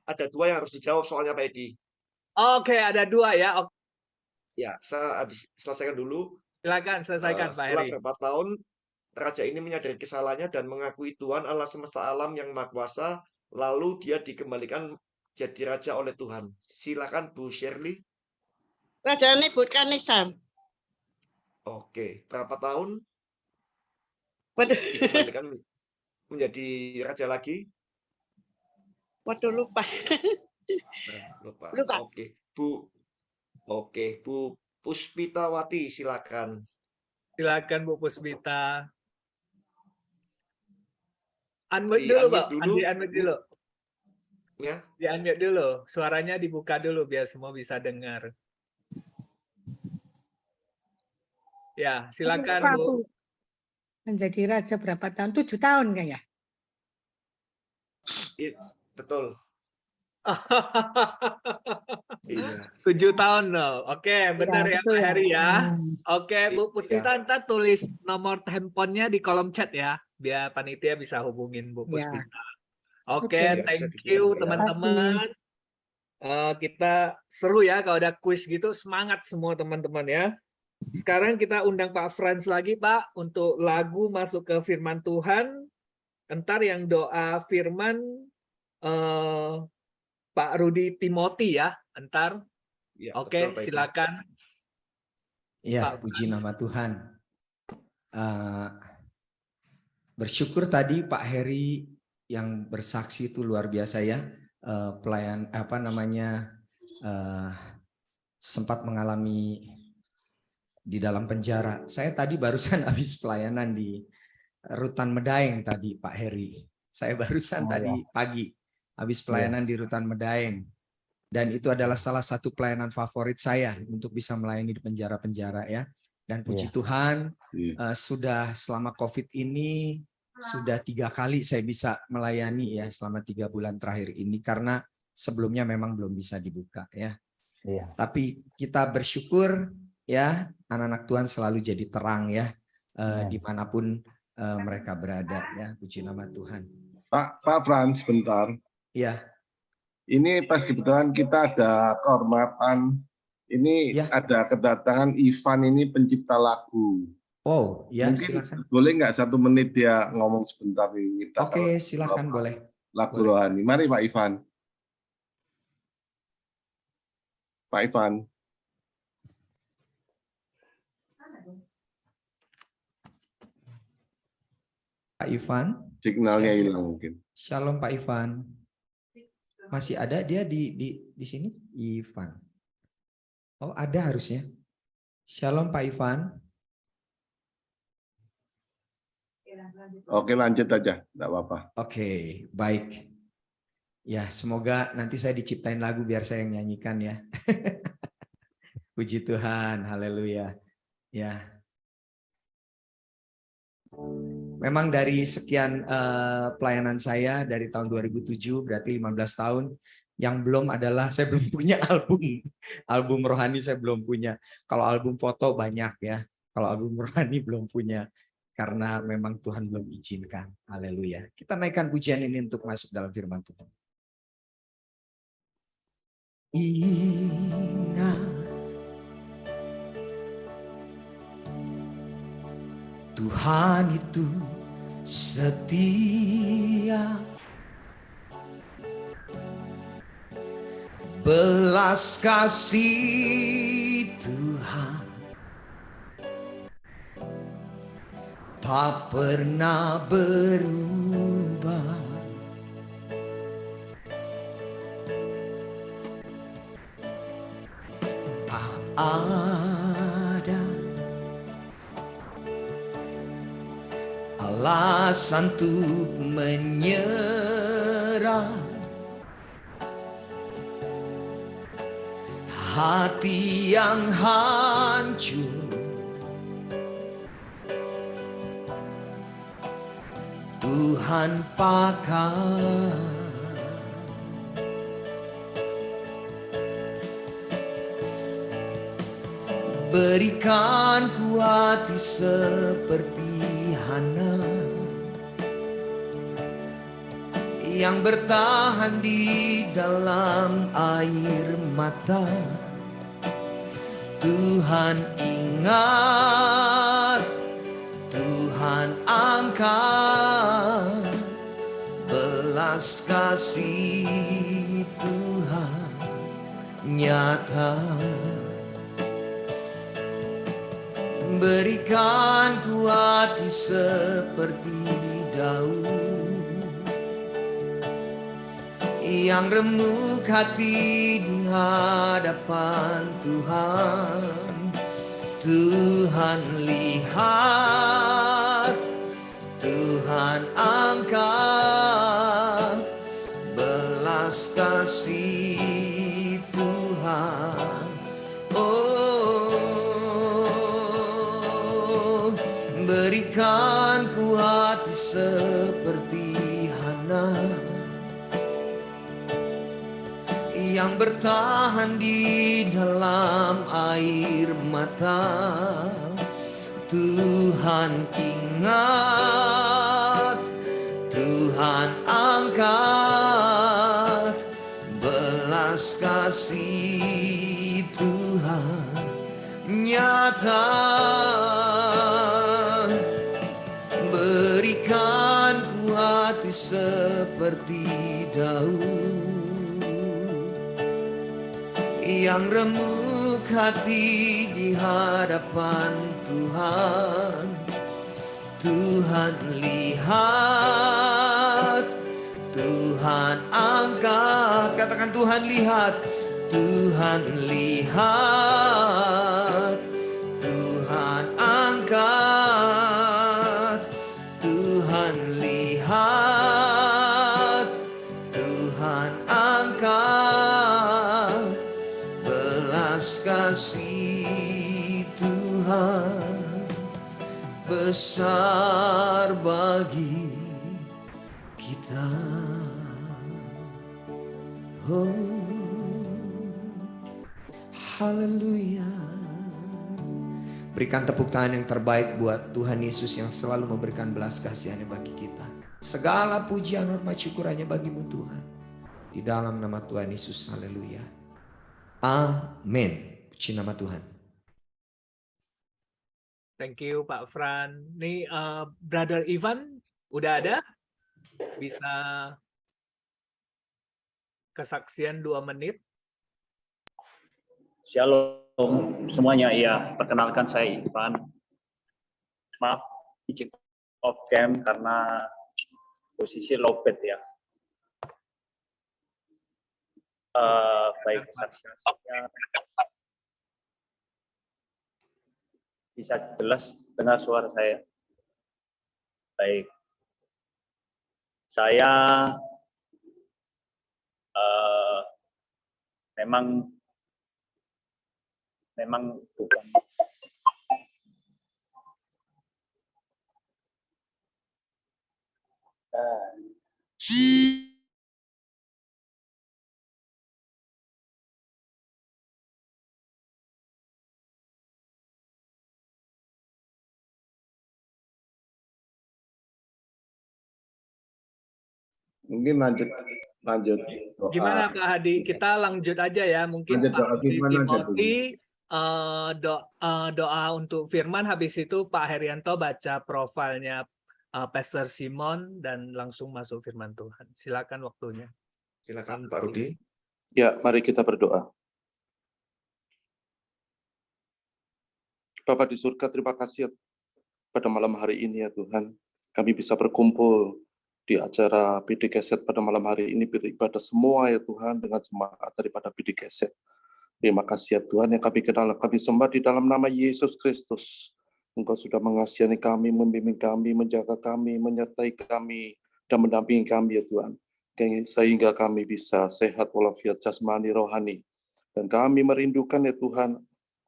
ada dua yang harus dijawab soalnya Pak Edi. Oke, ada 2 ya. Ya, saya habis selesaikan dulu. Silakan selesaikan Pak Setelah Heri. berapa tahun, raja ini menyadari kesalahannya dan mengakui Tuhan Allah semesta alam yang Maha Kuasa. Lalu dia dikembalikan jadi raja oleh Tuhan. Silakan Bu Shirley. Raja Nebukadnezar. Oke, berapa tahun Waduh, dikembalikan menjadi raja lagi? waduh lupa. Lupa. Lupa. Oke, Bu Puspitawati, silakan. Silakan Bu Puspita. Unmute dulu, Pak. Unmute dulu. Ya. Di-unmute dulu. Suaranya dibuka dulu biar semua bisa dengar. Ya, silakan Bu. Menjadi raja berapa tahun? 7 tahun kan ya? Betul. Iya. 7 tahun loh. Oke, benar ya Pak Heri ya. Oke, Bu Puspita, ntar tulis nomor handphonenya di kolom chat ya, biar panitia bisa hubungin Bu Puspita. Oke, thank you teman-teman. Kita seru ya kalau ada kuis gitu, semangat semua teman-teman ya. Sekarang kita undang Pak Frans lagi Pak untuk lagu masuk ke firman Tuhan. Entar yang doa firman Pak Rudi Timothy ya, entar. Ya, oke, betul, silakan. Ya, puji nama Tuhan. Bersyukur tadi Pak Heri yang bersaksi itu luar biasa ya. Pelayan sempat mengalami di dalam penjara. Saya tadi barusan habis pelayanan di Rutan Medaeng tadi Pak Heri. Saya barusan tadi pagi habis pelayanan di Rutan Medaeng. Dan itu adalah salah satu pelayanan favorit saya untuk bisa melayani di penjara-penjara ya. Dan puji Iya. Tuhan Iya. sudah selama COVID ini sudah 3 kali saya bisa melayani ya selama 3 bulan terakhir ini karena sebelumnya memang belum bisa dibuka ya. Iya. Tapi kita bersyukur ya anak-anak Tuhan selalu jadi terang ya Amen. dimanapun mereka berada ya. Puji nama Tuhan. Pak Frans, sebentar. Iya. Ini pas kebetulan kita ada kehormatan. Ini Ya. ada kedatangan Ivan ini pencipta lagu. Oh ya Mungkin silakan. boleh nggak 1 menit dia ngomong sebentar ini? Oke silakan boleh. Lagu Boleh. rohani. Mari Pak Ivan. Pak Ivan. Pak Ivan. Signalnya hilang mungkin. Shalom Pak Ivan. Masih ada dia di sini? Ivan. Oh ada harusnya. Shalom Pak Ivan. Oke lanjut aja, enggak apa-apa. Oke, baik. Ya, semoga nanti saya diciptain lagu biar saya yang nyanyikan ya. Puji Tuhan, haleluya. Ya. Memang dari sekian pelayanan saya dari tahun 2007 berarti 15 tahun yang belum adalah saya belum punya album. Album rohani saya belum punya. Kalau album foto banyak ya. Kalau album rohani belum punya. Karena memang Tuhan belum izinkan. Haleluya. Kita naikkan pujian ini untuk masuk dalam firman Tuhan. Ingat Tuhan itu setia, belas kasih Tuhan tak pernah berubah. Tak ada alasan untuk menyerah. Hati yang hancur, Tuhan pakai. Berikan ku hati seperti Hana yang bertahan di dalam air mata. Tuhan ingat, Tuhan angkat, belas kasih Tuhan nyata. Berikan ku hati seperti Daud yang remuk hati di hadapan Tuhan. Tuhan lihat, Tuhan angkat, belas kasih Tuhan. Oh, berikan ku hati seperti Hana yang bertahan di dalam air mata. Tuhan ingat, Tuhan angkat, belas kasih Tuhan nyata. Berikan ku hati seperti Daud yang remuk hati di hadapan Tuhan. Tuhan lihat, Tuhan angkat. Katakan Tuhan lihat, Tuhan lihat, Tuhan angkat, Tuhan lihat, Tuhan angkat, belas kasih Tuhan besar bagi kita. Oh, haleluya. Berikan tepuk tangan yang terbaik buat Tuhan Yesus yang selalu memberikan belas kasihan-Nya bagi kita. Segala pujian, hormat, syukur hanya bagimu Tuhan. Di dalam nama Tuhan Yesus, haleluya. Amin. Puji nama Tuhan. Thank you Pak Fran. Nih Brother Ivan udah ada? Bisa kesaksian 2 menit. Shalom semuanya, ya perkenalkan saya Ivan. Maaf izin off cam karena posisi lowbat ya. Baik, kesaksiannya bisa jelas dengar suara saya. Baik, saya memang bukan Mungkin lanjut. Gimana Kak Hadi? Kita lanjut aja ya. Mungkin Lanjut Pak doa firman aja Timothy doa untuk firman. Habis itu Pak Herianto baca profilnya Pastor Simon dan langsung masuk firman Tuhan. Silakan waktunya. Silakan Pak Rudi. Ya, mari kita berdoa. Bapa di surga, terima kasih pada malam hari ini ya Tuhan. Kami bisa berkumpul di acara PD Keset pada malam hari ini, beribadah semua ya Tuhan dengan jemaat daripada PD Keset. Terima kasih ya Tuhan yang kami kenal, kami sembah di dalam nama Yesus Kristus. Engkau sudah mengasihani kami, membimbing kami, menjaga kami, menyertai kami, dan mendampingi kami ya Tuhan. Sehingga kami bisa sehat walafiat jasmani rohani. Dan kami merindukan ya Tuhan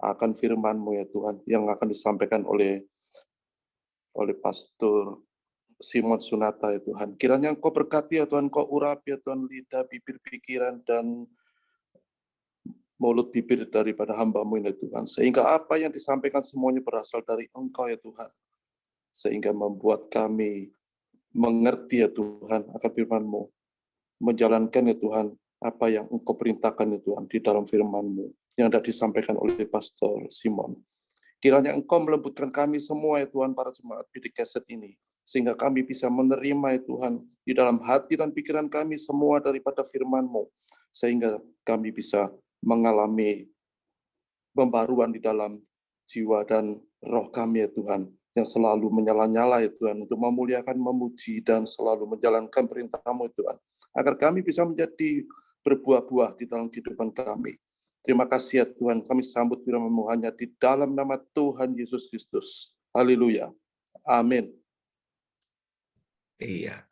akan firman-Mu ya Tuhan yang akan disampaikan oleh Pastor Simon Sunata ya Tuhan. Kiranya Engkau berkati ya Tuhan, Engkau urapi ya Tuhan lidah, bibir, pikiran, dan mulut bibir daripada hamba-Mu ini ya Tuhan. Sehingga apa yang disampaikan semuanya berasal dari Engkau ya Tuhan. Sehingga membuat kami mengerti ya Tuhan akan firman-Mu. Menjalankan ya Tuhan apa yang Engkau perintahkan ya Tuhan di dalam firman-Mu yang sudah disampaikan oleh Pastor Simon. Kiranya Engkau melembutkan kami semua ya Tuhan, para jemaat PD Keset ini, sehingga kami bisa menerima ya Tuhan di dalam hati dan pikiran kami semua daripada firman-Mu, sehingga kami bisa mengalami pembaruan di dalam jiwa dan roh kami ya Tuhan, yang selalu menyala-nyala ya Tuhan untuk memuliakan, memuji, dan selalu menjalankan perintah-Mu ya Tuhan, agar kami bisa menjadi berbuah-buah di dalam kehidupan kami. Terima kasih ya Tuhan, kami sambut firman-Mu hanya di dalam nama Tuhan Yesus Kristus. Haleluya. Amin. Iya.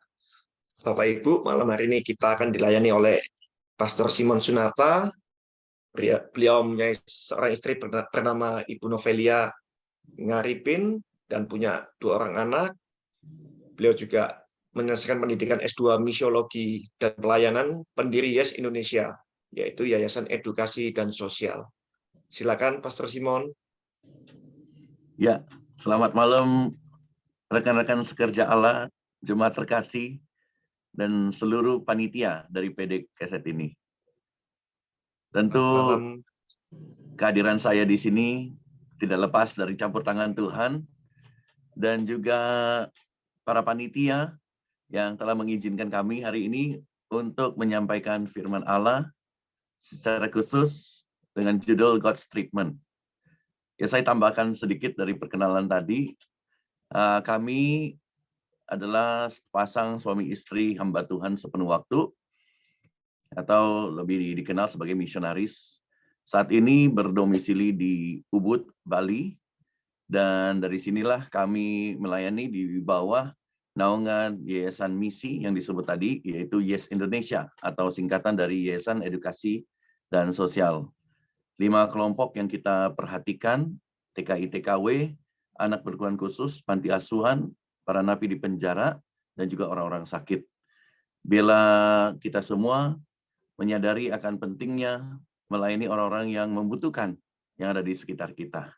Bapak Ibu, malam hari ini kita akan dilayani oleh Pastor Simon Sunata. Beliau mempunyai seorang istri bernama Ibu Novelia Ngaripin dan punya 2 orang anak. Beliau juga menyelesaikan pendidikan S2 Misiologi dan Pelayanan, pendiri Yes Indonesia, yaitu Yayasan Edukasi dan Sosial. Silakan Pastor Simon. Ya, selamat malam rekan-rekan sekerja Allah, jemaat terkasih, dan seluruh panitia dari PD Keset ini. Tentu kehadiran saya di sini tidak lepas dari campur tangan Tuhan dan juga para panitia yang telah mengizinkan kami hari ini untuk menyampaikan firman Allah secara khusus dengan judul God's Treatment. Ya, saya tambahkan sedikit dari perkenalan tadi. Kami adalah pasang suami istri hamba Tuhan sepenuh waktu, atau lebih dikenal sebagai misionaris. Saat ini berdomisili di Ubud, Bali, dan dari sinilah kami melayani di bawah naungan Yayasan Misi yang disebut tadi, yaitu Yes Indonesia, atau singkatan dari Yayasan Edukasi dan Sosial. 5 kelompok yang kita perhatikan, TKI TKW, anak berkebutuhan khusus, panti asuhan, para napi di penjara, dan juga orang-orang sakit. Bila kita semua menyadari akan pentingnya melayani orang-orang yang membutuhkan yang ada di sekitar kita.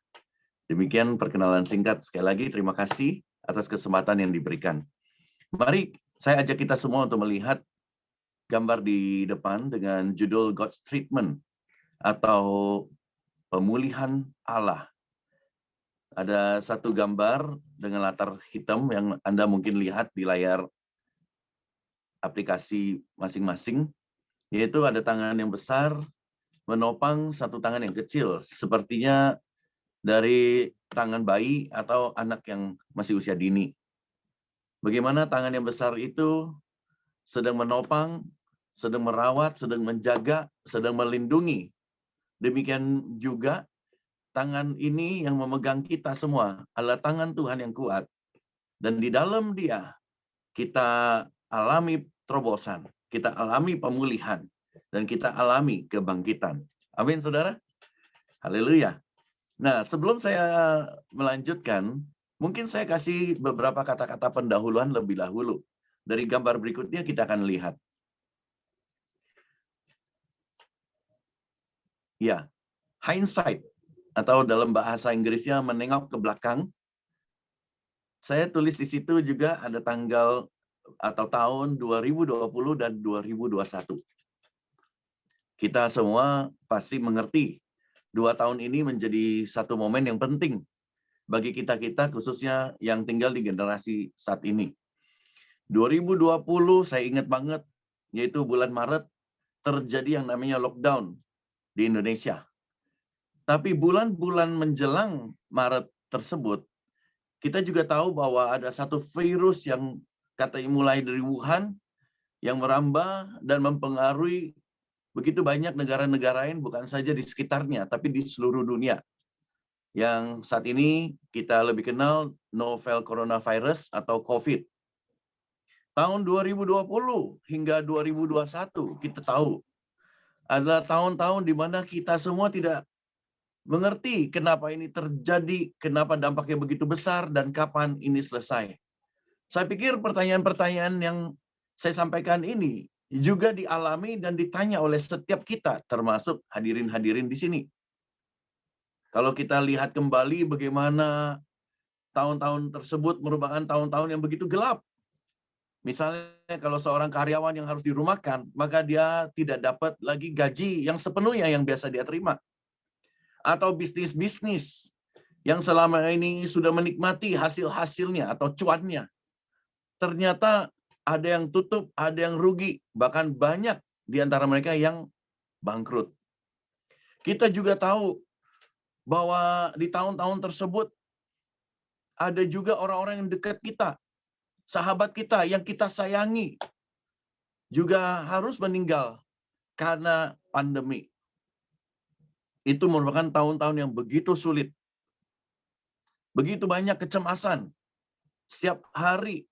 Demikian perkenalan singkat. Sekali lagi terima kasih atas kesempatan yang diberikan. Mari saya ajak kita semua untuk melihat gambar di depan dengan judul God's Treatment atau pemulihan Allah. Ada satu gambar dengan latar hitam yang Anda mungkin lihat di layar aplikasi masing-masing, yaitu ada tangan yang besar menopang satu tangan yang kecil, sepertinya dari tangan bayi atau anak yang masih usia dini. Bagaimana tangan yang besar itu sedang menopang, sedang merawat, sedang menjaga, sedang melindungi. Demikian juga tangan ini yang memegang kita semua adalah tangan Tuhan yang kuat. Dan di dalam Dia kita alami terobosan, kita alami pemulihan, dan kita alami kebangkitan. Amin, saudara. Haleluya. Nah, sebelum saya melanjutkan, mungkin saya kasih beberapa kata-kata pendahuluan lebih dahulu. Dari gambar berikutnya kita akan lihat. Ya, hindsight atau dalam bahasa Inggrisnya menengok ke belakang. Saya tulis di situ juga ada tanggal atau tahun 2020 dan 2021. Kita semua pasti mengerti 2 tahun ini menjadi satu momen yang penting bagi kita-kita khususnya yang tinggal di generasi saat ini. 2020 saya ingat banget, yaitu bulan Maret terjadi yang namanya lockdown di Indonesia. Tapi bulan-bulan menjelang Maret tersebut, kita juga tahu bahwa ada satu virus yang katanya mulai dari Wuhan, yang merambah dan mempengaruhi begitu banyak negara-negara lain, bukan saja di sekitarnya, tapi di seluruh dunia. Yang saat ini kita lebih kenal novel coronavirus atau COVID. Tahun 2020 hingga 2021 kita tahu adalah tahun-tahun di mana kita semua tidak mengerti kenapa ini terjadi, kenapa dampaknya begitu besar, dan kapan ini selesai. Saya pikir pertanyaan-pertanyaan yang saya sampaikan ini juga dialami dan ditanya oleh setiap kita, termasuk hadirin-hadirin di sini. Kalau kita lihat kembali bagaimana tahun-tahun tersebut merupakan tahun-tahun yang begitu gelap. Misalnya kalau seorang karyawan yang harus dirumahkan, maka dia tidak dapat lagi gaji yang sepenuhnya yang biasa dia terima. Atau bisnis-bisnis yang selama ini sudah menikmati hasil-hasilnya atau cuannya. Ternyata ada yang tutup, ada yang rugi, bahkan banyak di antara mereka yang bangkrut. Kita juga tahu bahwa di tahun-tahun tersebut ada juga orang-orang yang dekat kita, sahabat kita yang kita sayangi, juga harus meninggal karena pandemi. Itu merupakan tahun-tahun yang begitu sulit. Begitu banyak kecemasan. Setiap hari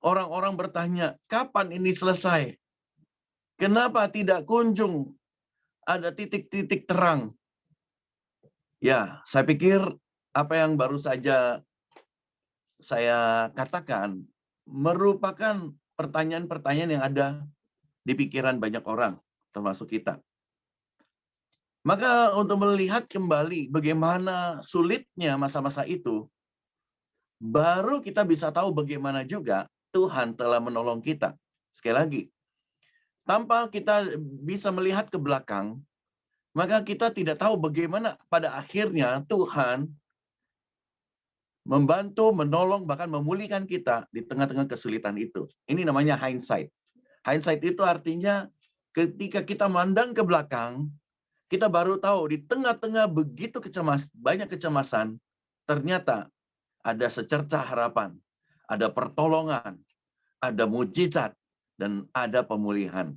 orang-orang bertanya, kapan ini selesai? Kenapa tidak kunjung ada titik-titik terang? Ya, saya pikir apa yang baru saja saya katakan merupakan pertanyaan-pertanyaan yang ada di pikiran banyak orang, termasuk kita. Maka untuk melihat kembali bagaimana sulitnya masa-masa itu, baru kita bisa tahu bagaimana juga Tuhan telah menolong kita. Sekali lagi, tanpa kita bisa melihat ke belakang, maka kita tidak tahu bagaimana pada akhirnya Tuhan membantu, menolong, bahkan memulihkan kita di tengah-tengah kesulitan itu. Ini namanya hindsight. Hindsight itu artinya ketika kita mandang ke belakang, kita baru tahu di tengah-tengah begitu banyak kecemasan, ternyata ada secercah harapan, ada pertolongan, ada mujizat, dan ada pemulihan.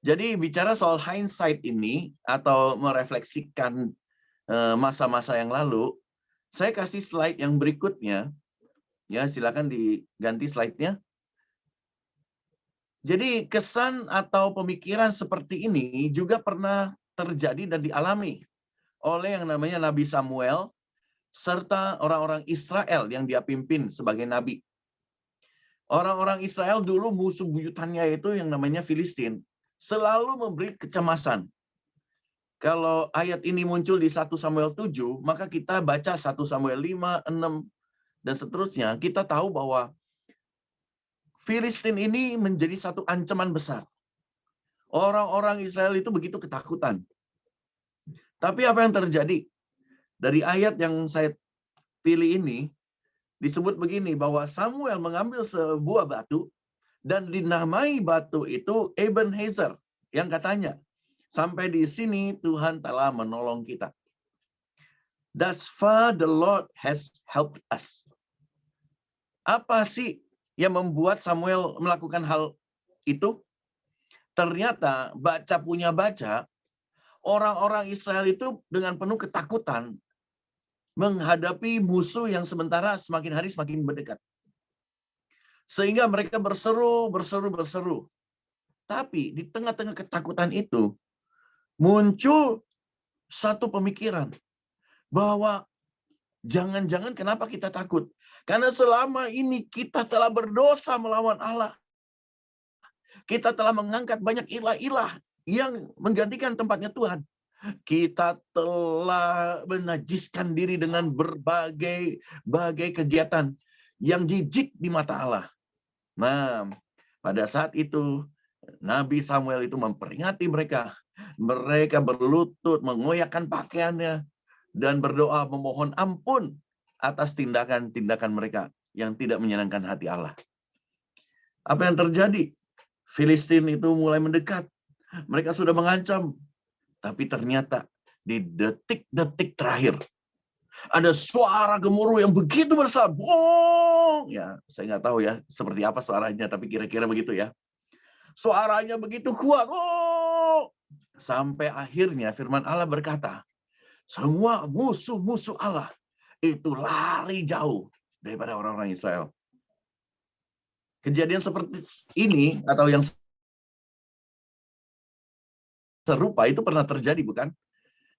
Jadi bicara soal hindsight ini atau merefleksikan masa-masa yang lalu, saya kasih slide yang berikutnya. Ya, silakan diganti slide-nya. Jadi kesan atau pemikiran seperti ini juga pernah terjadi dan dialami oleh yang namanya Nabi Samuel serta orang-orang Israel yang dia pimpin sebagai nabi. Orang-orang Israel dulu musuh buyutannya itu yang namanya Filistin selalu memberi kecemasan. Kalau ayat ini muncul di 1 Samuel 7, maka kita baca 1 Samuel 5, 6, dan seterusnya. Kita tahu bahwa Filistin ini menjadi satu ancaman besar. Orang-orang Israel itu begitu ketakutan. Tapi apa yang terjadi? Dari ayat yang saya pilih ini, disebut begini, bahwa Samuel mengambil sebuah batu, dan dinamai batu itu Ebenezer, yang katanya, sampai di sini Tuhan telah menolong kita. Thus far the Lord has helped us. Apa sih yang membuat Samuel melakukan hal itu? Ternyata baca punya baca, orang-orang Israel itu dengan penuh ketakutan menghadapi musuh yang sementara semakin hari semakin mendekat. Sehingga mereka berseru. Tapi di tengah-tengah ketakutan itu, muncul satu pemikiran bahwa jangan-jangan kenapa kita takut? Karena selama ini kita telah berdosa melawan Allah. Kita telah mengangkat banyak ilah-ilah yang menggantikan tempatnya Tuhan. Kita telah menajiskan diri dengan berbagai kegiatan yang jijik di mata Allah. Nah, pada saat itu Nabi Samuel itu memperingati mereka. Mereka berlutut, mengoyakkan pakaiannya, dan berdoa memohon ampun atas tindakan-tindakan mereka yang tidak menyenangkan hati Allah. Apa yang terjadi? Filistin itu mulai mendekat. Mereka sudah mengancam. Tapi ternyata di detik-detik terakhir, ada suara gemuruh yang begitu besar. Bong! Ya, saya nggak tahu ya seperti apa suaranya, tapi kira-kira begitu ya. Suaranya begitu kuat. Oh! Sampai akhirnya firman Allah berkata, semua musuh-musuh Allah itu lari jauh daripada orang-orang Israel. Kejadian seperti ini atau yang serupa itu pernah terjadi, bukan?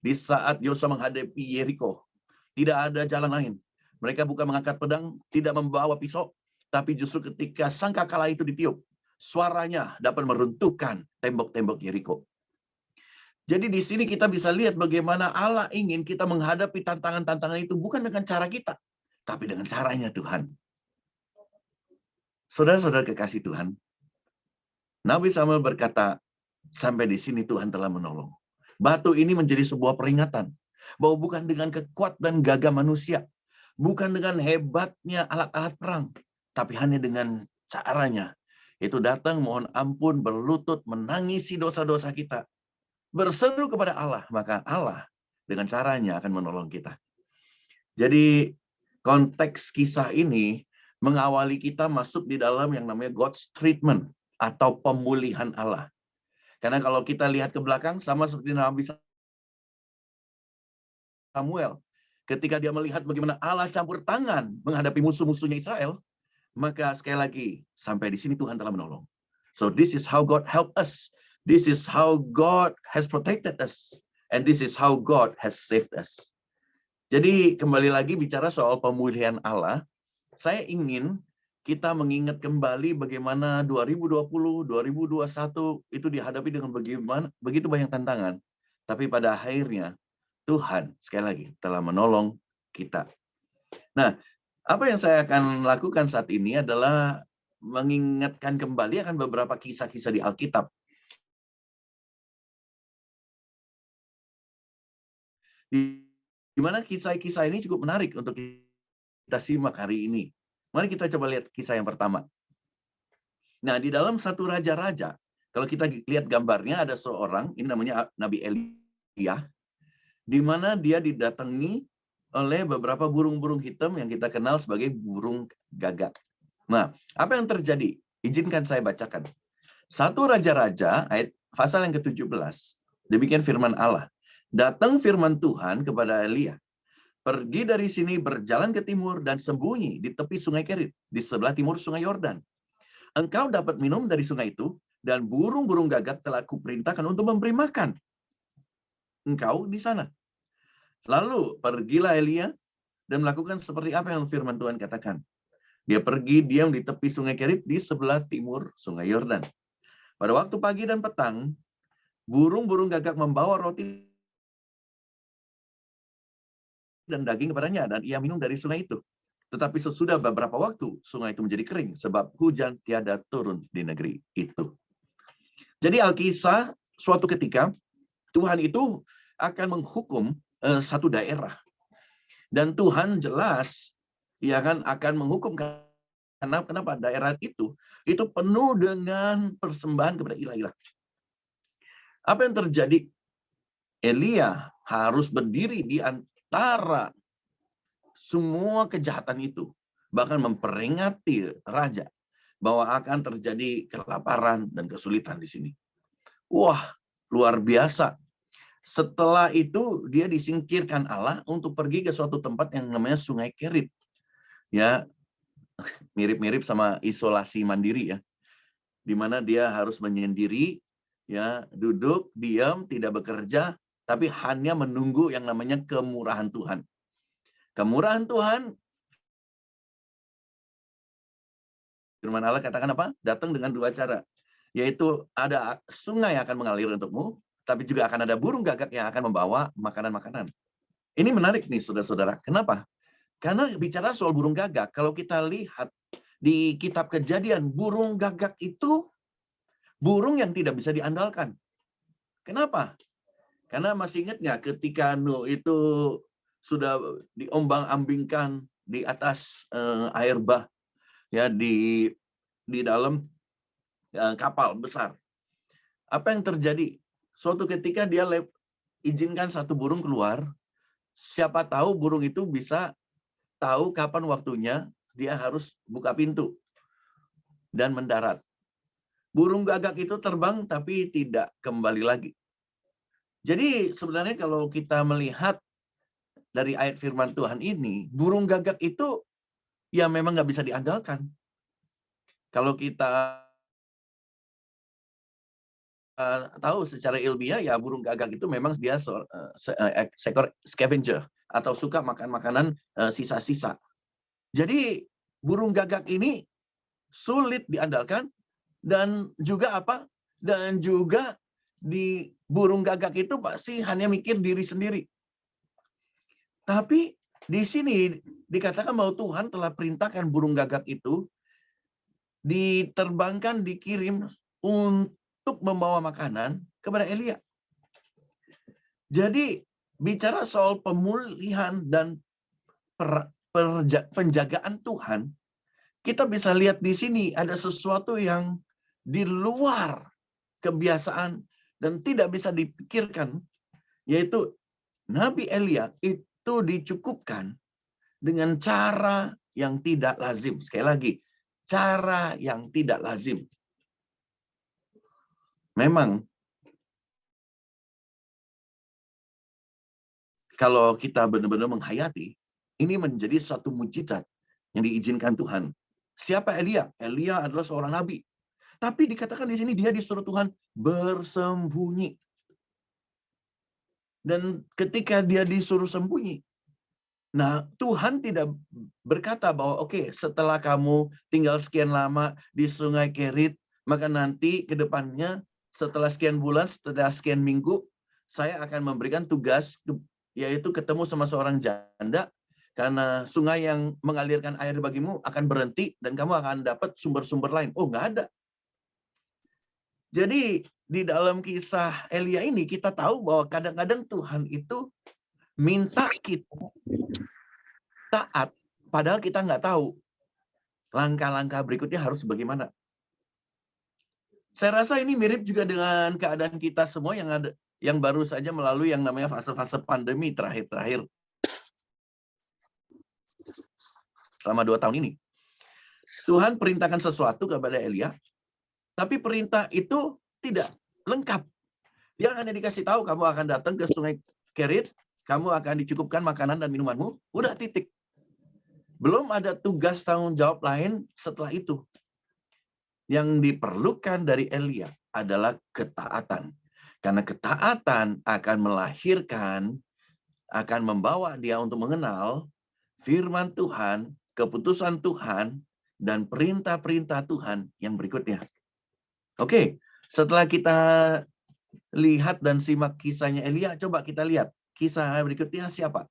Di saat Yosua menghadapi Yeriko. Tidak ada jalan lain. Mereka bukan mengangkat pedang, tidak membawa pisau, tapi justru ketika sangkakala itu ditiup, suaranya dapat meruntuhkan tembok-tembok Yeriko. Jadi di sini kita bisa lihat bagaimana Allah ingin kita menghadapi tantangan-tantangan itu bukan dengan cara kita, tapi dengan caranya Tuhan. Saudara-saudara kekasih Tuhan, Nabi Samuel berkata, sampai di sini Tuhan telah menolong. Batu ini menjadi sebuah peringatan bahwa bukan dengan kekuatan dan gagah manusia, bukan dengan hebatnya alat-alat perang, tapi hanya dengan caranya. Itu datang mohon ampun, berlutut, menangisi dosa-dosa kita, berseru kepada Allah, maka Allah dengan caranya akan menolong kita. Jadi konteks kisah ini mengawali kita masuk di dalam yang namanya God's treatment atau pemulihan Allah. Karena kalau kita lihat ke belakang, sama seperti Nabi Samuel, ketika dia melihat bagaimana Allah campur tangan menghadapi musuh-musuhnya Israel, maka sekali lagi, sampai di sini Tuhan telah menolong. So this is how God help us. This is how God has protected us. And this is how God has saved us. Jadi kembali lagi bicara soal pemulihan Allah, saya ingin kita mengingat kembali bagaimana 2020, 2021 itu dihadapi dengan begitu banyak tantangan. Tapi pada akhirnya Tuhan sekali lagi telah menolong kita. Nah, apa yang saya akan lakukan saat ini adalah mengingatkan kembali akan beberapa kisah-kisah di Alkitab. Di mana kisah-kisah ini cukup menarik untuk kita simak hari ini. Mari kita coba lihat kisah yang pertama. Nah, di dalam satu raja-raja, kalau kita lihat gambarnya ada seorang, ini namanya Nabi Elia, di mana dia didatangi oleh beberapa burung-burung hitam yang kita kenal sebagai burung gagak. Nah, apa yang terjadi? Izinkan saya bacakan. Satu raja-raja, ayat pasal yang ke-17, demikian firman Allah. Datang firman Tuhan kepada Elia. Pergi dari sini, berjalan ke timur, dan sembunyi di tepi sungai Kerit, di sebelah timur sungai Yordan. Engkau dapat minum dari sungai itu, dan burung-burung gagak telah kuperintahkan untuk memberi makan engkau di sana. Lalu pergilah Elia dan melakukan seperti apa yang firman Tuhan katakan. Dia pergi diam di tepi sungai Kerit di sebelah timur sungai Yordan. Pada waktu pagi dan petang, burung-burung gagak membawa roti dan daging kepadanya, dan ia minum dari sungai itu. Tetapi sesudah beberapa waktu, sungai itu menjadi kering, sebab hujan tiada turun di negeri itu. Jadi Alkisah, suatu ketika, Tuhan itu akan menghukum satu daerah. Dan Tuhan jelas ya kan akan menghukum kenapa daerah itu penuh dengan persembahan kepada ilah-ilah. Apa yang terjadi? Elia harus berdiri di antara semua kejahatan itu, bahkan memperingati raja bahwa akan terjadi kelaparan dan kesulitan di sini. Wah, luar biasa. Setelah itu dia disingkirkan Allah untuk pergi ke suatu tempat yang namanya Sungai Kerit. Ya, mirip-mirip sama isolasi mandiri ya. Di mana dia harus menyendiri, ya, duduk, diam, tidak bekerja, tapi hanya menunggu yang namanya kemurahan Tuhan. Kemurahan Tuhan, firman Allah katakan apa? Datang dengan dua cara. Yaitu ada sungai yang akan mengalir untukmu, tapi juga akan ada burung gagak yang akan membawa makanan-makanan. Ini menarik nih, saudara-saudara. Kenapa? Karena bicara soal burung gagak, kalau kita lihat di kitab Kejadian, burung gagak itu burung yang tidak bisa diandalkan. Kenapa? Karena masih ingat nggak ketika Nuh itu sudah diombang-ambingkan di atas air bah, ya di dalam kapal besar. Apa yang terjadi? Suatu ketika dia izinkan satu burung keluar. Siapa tahu burung itu bisa tahu kapan waktunya dia harus buka pintu dan mendarat. Burung gagak itu terbang tapi tidak kembali lagi. Jadi sebenarnya kalau kita melihat dari ayat firman Tuhan ini, burung gagak itu ya memang nggak bisa diandalkan. Kalau kita tahu secara ilmiah ya burung gagak itu memang dia seekor scavenger atau suka makan makanan sisa-sisa. Jadi burung gagak ini sulit diandalkan dan juga apa? Dan juga di burung gagak itu pasti hanya mikir diri sendiri. Tapi di sini dikatakan bahwa Tuhan telah perintahkan burung gagak itu diterbangkan, dikirim untuk membawa makanan kepada Elia. Jadi bicara soal pemulihan dan penjagaan Tuhan, kita bisa lihat di sini ada sesuatu yang di luar kebiasaan dan tidak bisa dipikirkan, yaitu Nabi Elia itu dicukupkan dengan cara yang tidak lazim. Sekali lagi, cara yang tidak lazim. Memang kalau kita benar-benar menghayati, ini menjadi satu mujizat yang diizinkan Tuhan. Siapa Elia? Elia adalah seorang nabi. Tapi dikatakan di sini dia disuruh Tuhan bersembunyi. Dan ketika dia disuruh sembunyi, nah Tuhan tidak berkata bahwa oke, setelah kamu tinggal sekian lama di Sungai Kerit, maka nanti ke depannya setelah sekian bulan, setelah sekian minggu, saya akan memberikan tugas, yaitu ketemu sama seorang janda, karena sungai yang mengalirkan air bagimu akan berhenti, dan kamu akan dapat sumber-sumber lain. Oh, nggak ada. Jadi, di dalam kisah Elia ini, kita tahu bahwa kadang-kadang Tuhan itu minta kita taat, padahal kita nggak tahu langkah-langkah berikutnya harus bagaimana. Saya rasa ini mirip juga dengan keadaan kita semua yang baru saja melalui yang namanya fase-fase pandemi terakhir-terakhir selama 2 tahun ini. Tuhan perintahkan sesuatu kepada Elia, tapi perintah itu tidak lengkap. Dia hanya dikasih tahu kamu akan datang ke Sungai Kerit, kamu akan dicukupkan makanan dan minumanmu, udah titik. Belum ada tugas tanggung jawab lain setelah itu. Yang diperlukan dari Elia adalah ketaatan. Karena ketaatan akan melahirkan, akan membawa dia untuk mengenal firman Tuhan, keputusan Tuhan, dan perintah-perintah Tuhan yang berikutnya. Oke, setelah kita lihat dan simak kisahnya Elia, coba kita lihat kisah berikutnya siapa?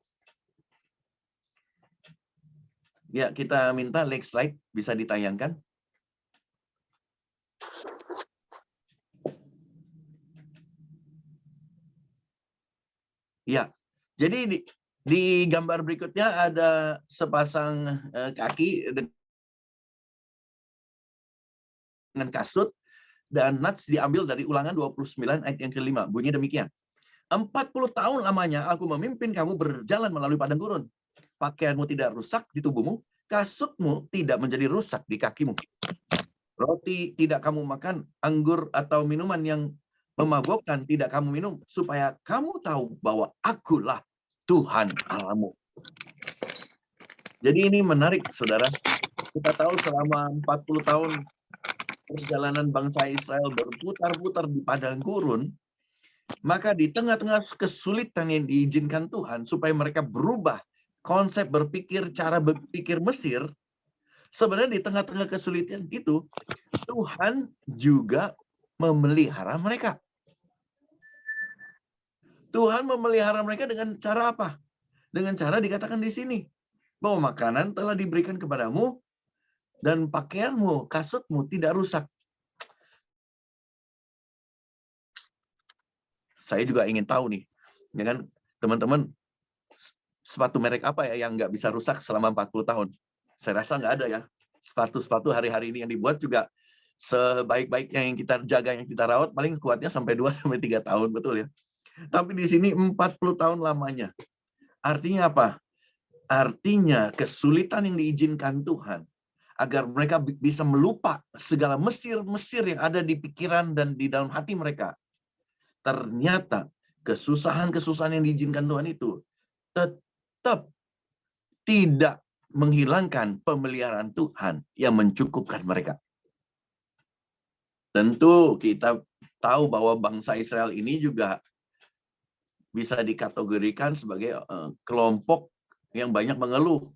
Ya, kita minta next slide bisa ditayangkan. Ya, jadi di gambar berikutnya ada sepasang kaki dengan kasut dan nats diambil dari Ulangan 29 ayat yang ke-5. Bunyi demikian. 40 tahun lamanya aku memimpin kamu berjalan melalui padang gurun. Pakaianmu tidak rusak di tubuhmu, kasutmu tidak menjadi rusak di kakimu. Roti tidak kamu makan, anggur atau minuman yang memabukkan tidak kamu minum, supaya kamu tahu bahwa akulah Tuhan Allahmu. Jadi ini menarik, saudara. Kita tahu selama 40 tahun perjalanan bangsa Israel berputar-putar di padang gurun, maka di tengah-tengah kesulitan yang diizinkan Tuhan supaya mereka berubah konsep berpikir, cara berpikir Mesir, sebenarnya di tengah-tengah kesulitan itu, Tuhan juga memelihara mereka. Tuhan memelihara mereka dengan cara apa? Dengan cara dikatakan di sini, bahwa makanan telah diberikan kepadamu, dan pakaianmu, kasutmu tidak rusak. Saya juga ingin tahu nih, ya kan, teman-teman, sepatu merek apa ya yang nggak bisa rusak selama 40 tahun? Saya rasa nggak ada ya. Sepatu-sepatu hari-hari ini yang dibuat juga sebaik-baiknya yang kita jaga, yang kita rawat, paling kuatnya sampai 2-3 tahun, betul ya. Tapi di sini 40 tahun lamanya. Artinya apa? Artinya kesulitan yang diizinkan Tuhan agar mereka bisa melupa segala Mesir yang ada di pikiran dan di dalam hati mereka. Ternyata kesusahan-kesusahan yang diizinkan Tuhan itu tetap tidak menghilangkan pemeliharaan Tuhan yang mencukupkan mereka. Tentu kita tahu bahwa bangsa Israel ini juga bisa dikategorikan sebagai kelompok yang banyak mengeluh.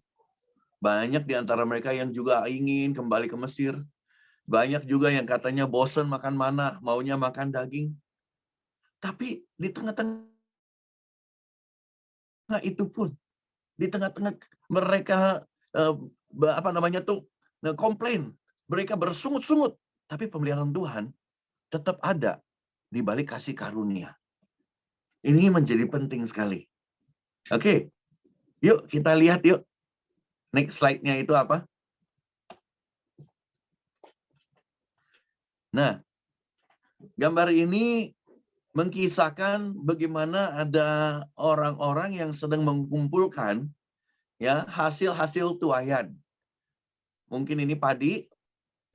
Banyak di antara mereka yang juga ingin kembali ke Mesir. Banyak juga yang katanya bosan makan mana, maunya makan daging. Tapi di tengah-tengah itu pun, di tengah-tengah mereka komplain, mereka bersungut-sungut, tapi pemeliharaan Tuhan tetap ada di balik kasih karunia. Ini menjadi penting sekali. Oke, yuk kita lihat yuk. Next slide-nya itu apa? Nah, gambar ini mengkisahkan bagaimana ada orang-orang yang sedang mengumpulkan ya hasil-hasil tuayan. Mungkin ini padi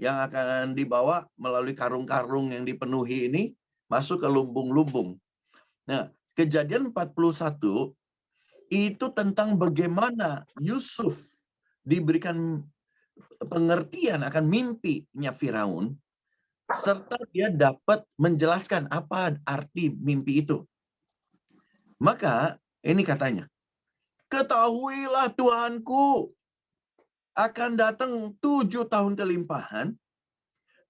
yang akan dibawa melalui karung-karung yang dipenuhi ini masuk ke lumbung-lumbung. Nah, Kejadian 41 itu tentang bagaimana Yusuf diberikan pengertian akan mimpinya Firaun, serta dia dapat menjelaskan apa arti mimpi itu. Maka ini katanya, ketahuilah Tuhanku, akan datang 7 tahun kelimpahan,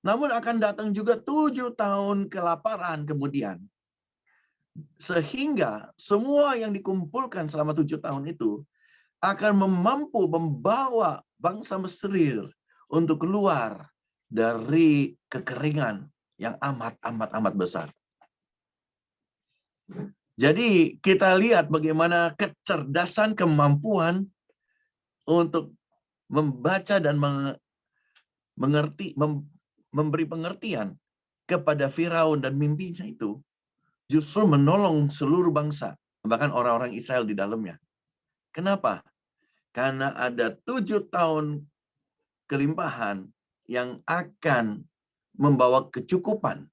namun akan datang juga 7 tahun kelaparan kemudian. Sehingga semua yang dikumpulkan selama 7 tahun itu akan mampu membawa bangsa Mesir untuk keluar dari kekeringan yang amat besar. Jadi kita lihat bagaimana kecerdasan, kemampuan untuk membaca dan memberi pengertian kepada Firaun dan mimpinya itu justru menolong seluruh bangsa, bahkan orang-orang Israel di dalamnya. Kenapa? Karena ada 7 tahun kelimpahan yang akan membawa kecukupan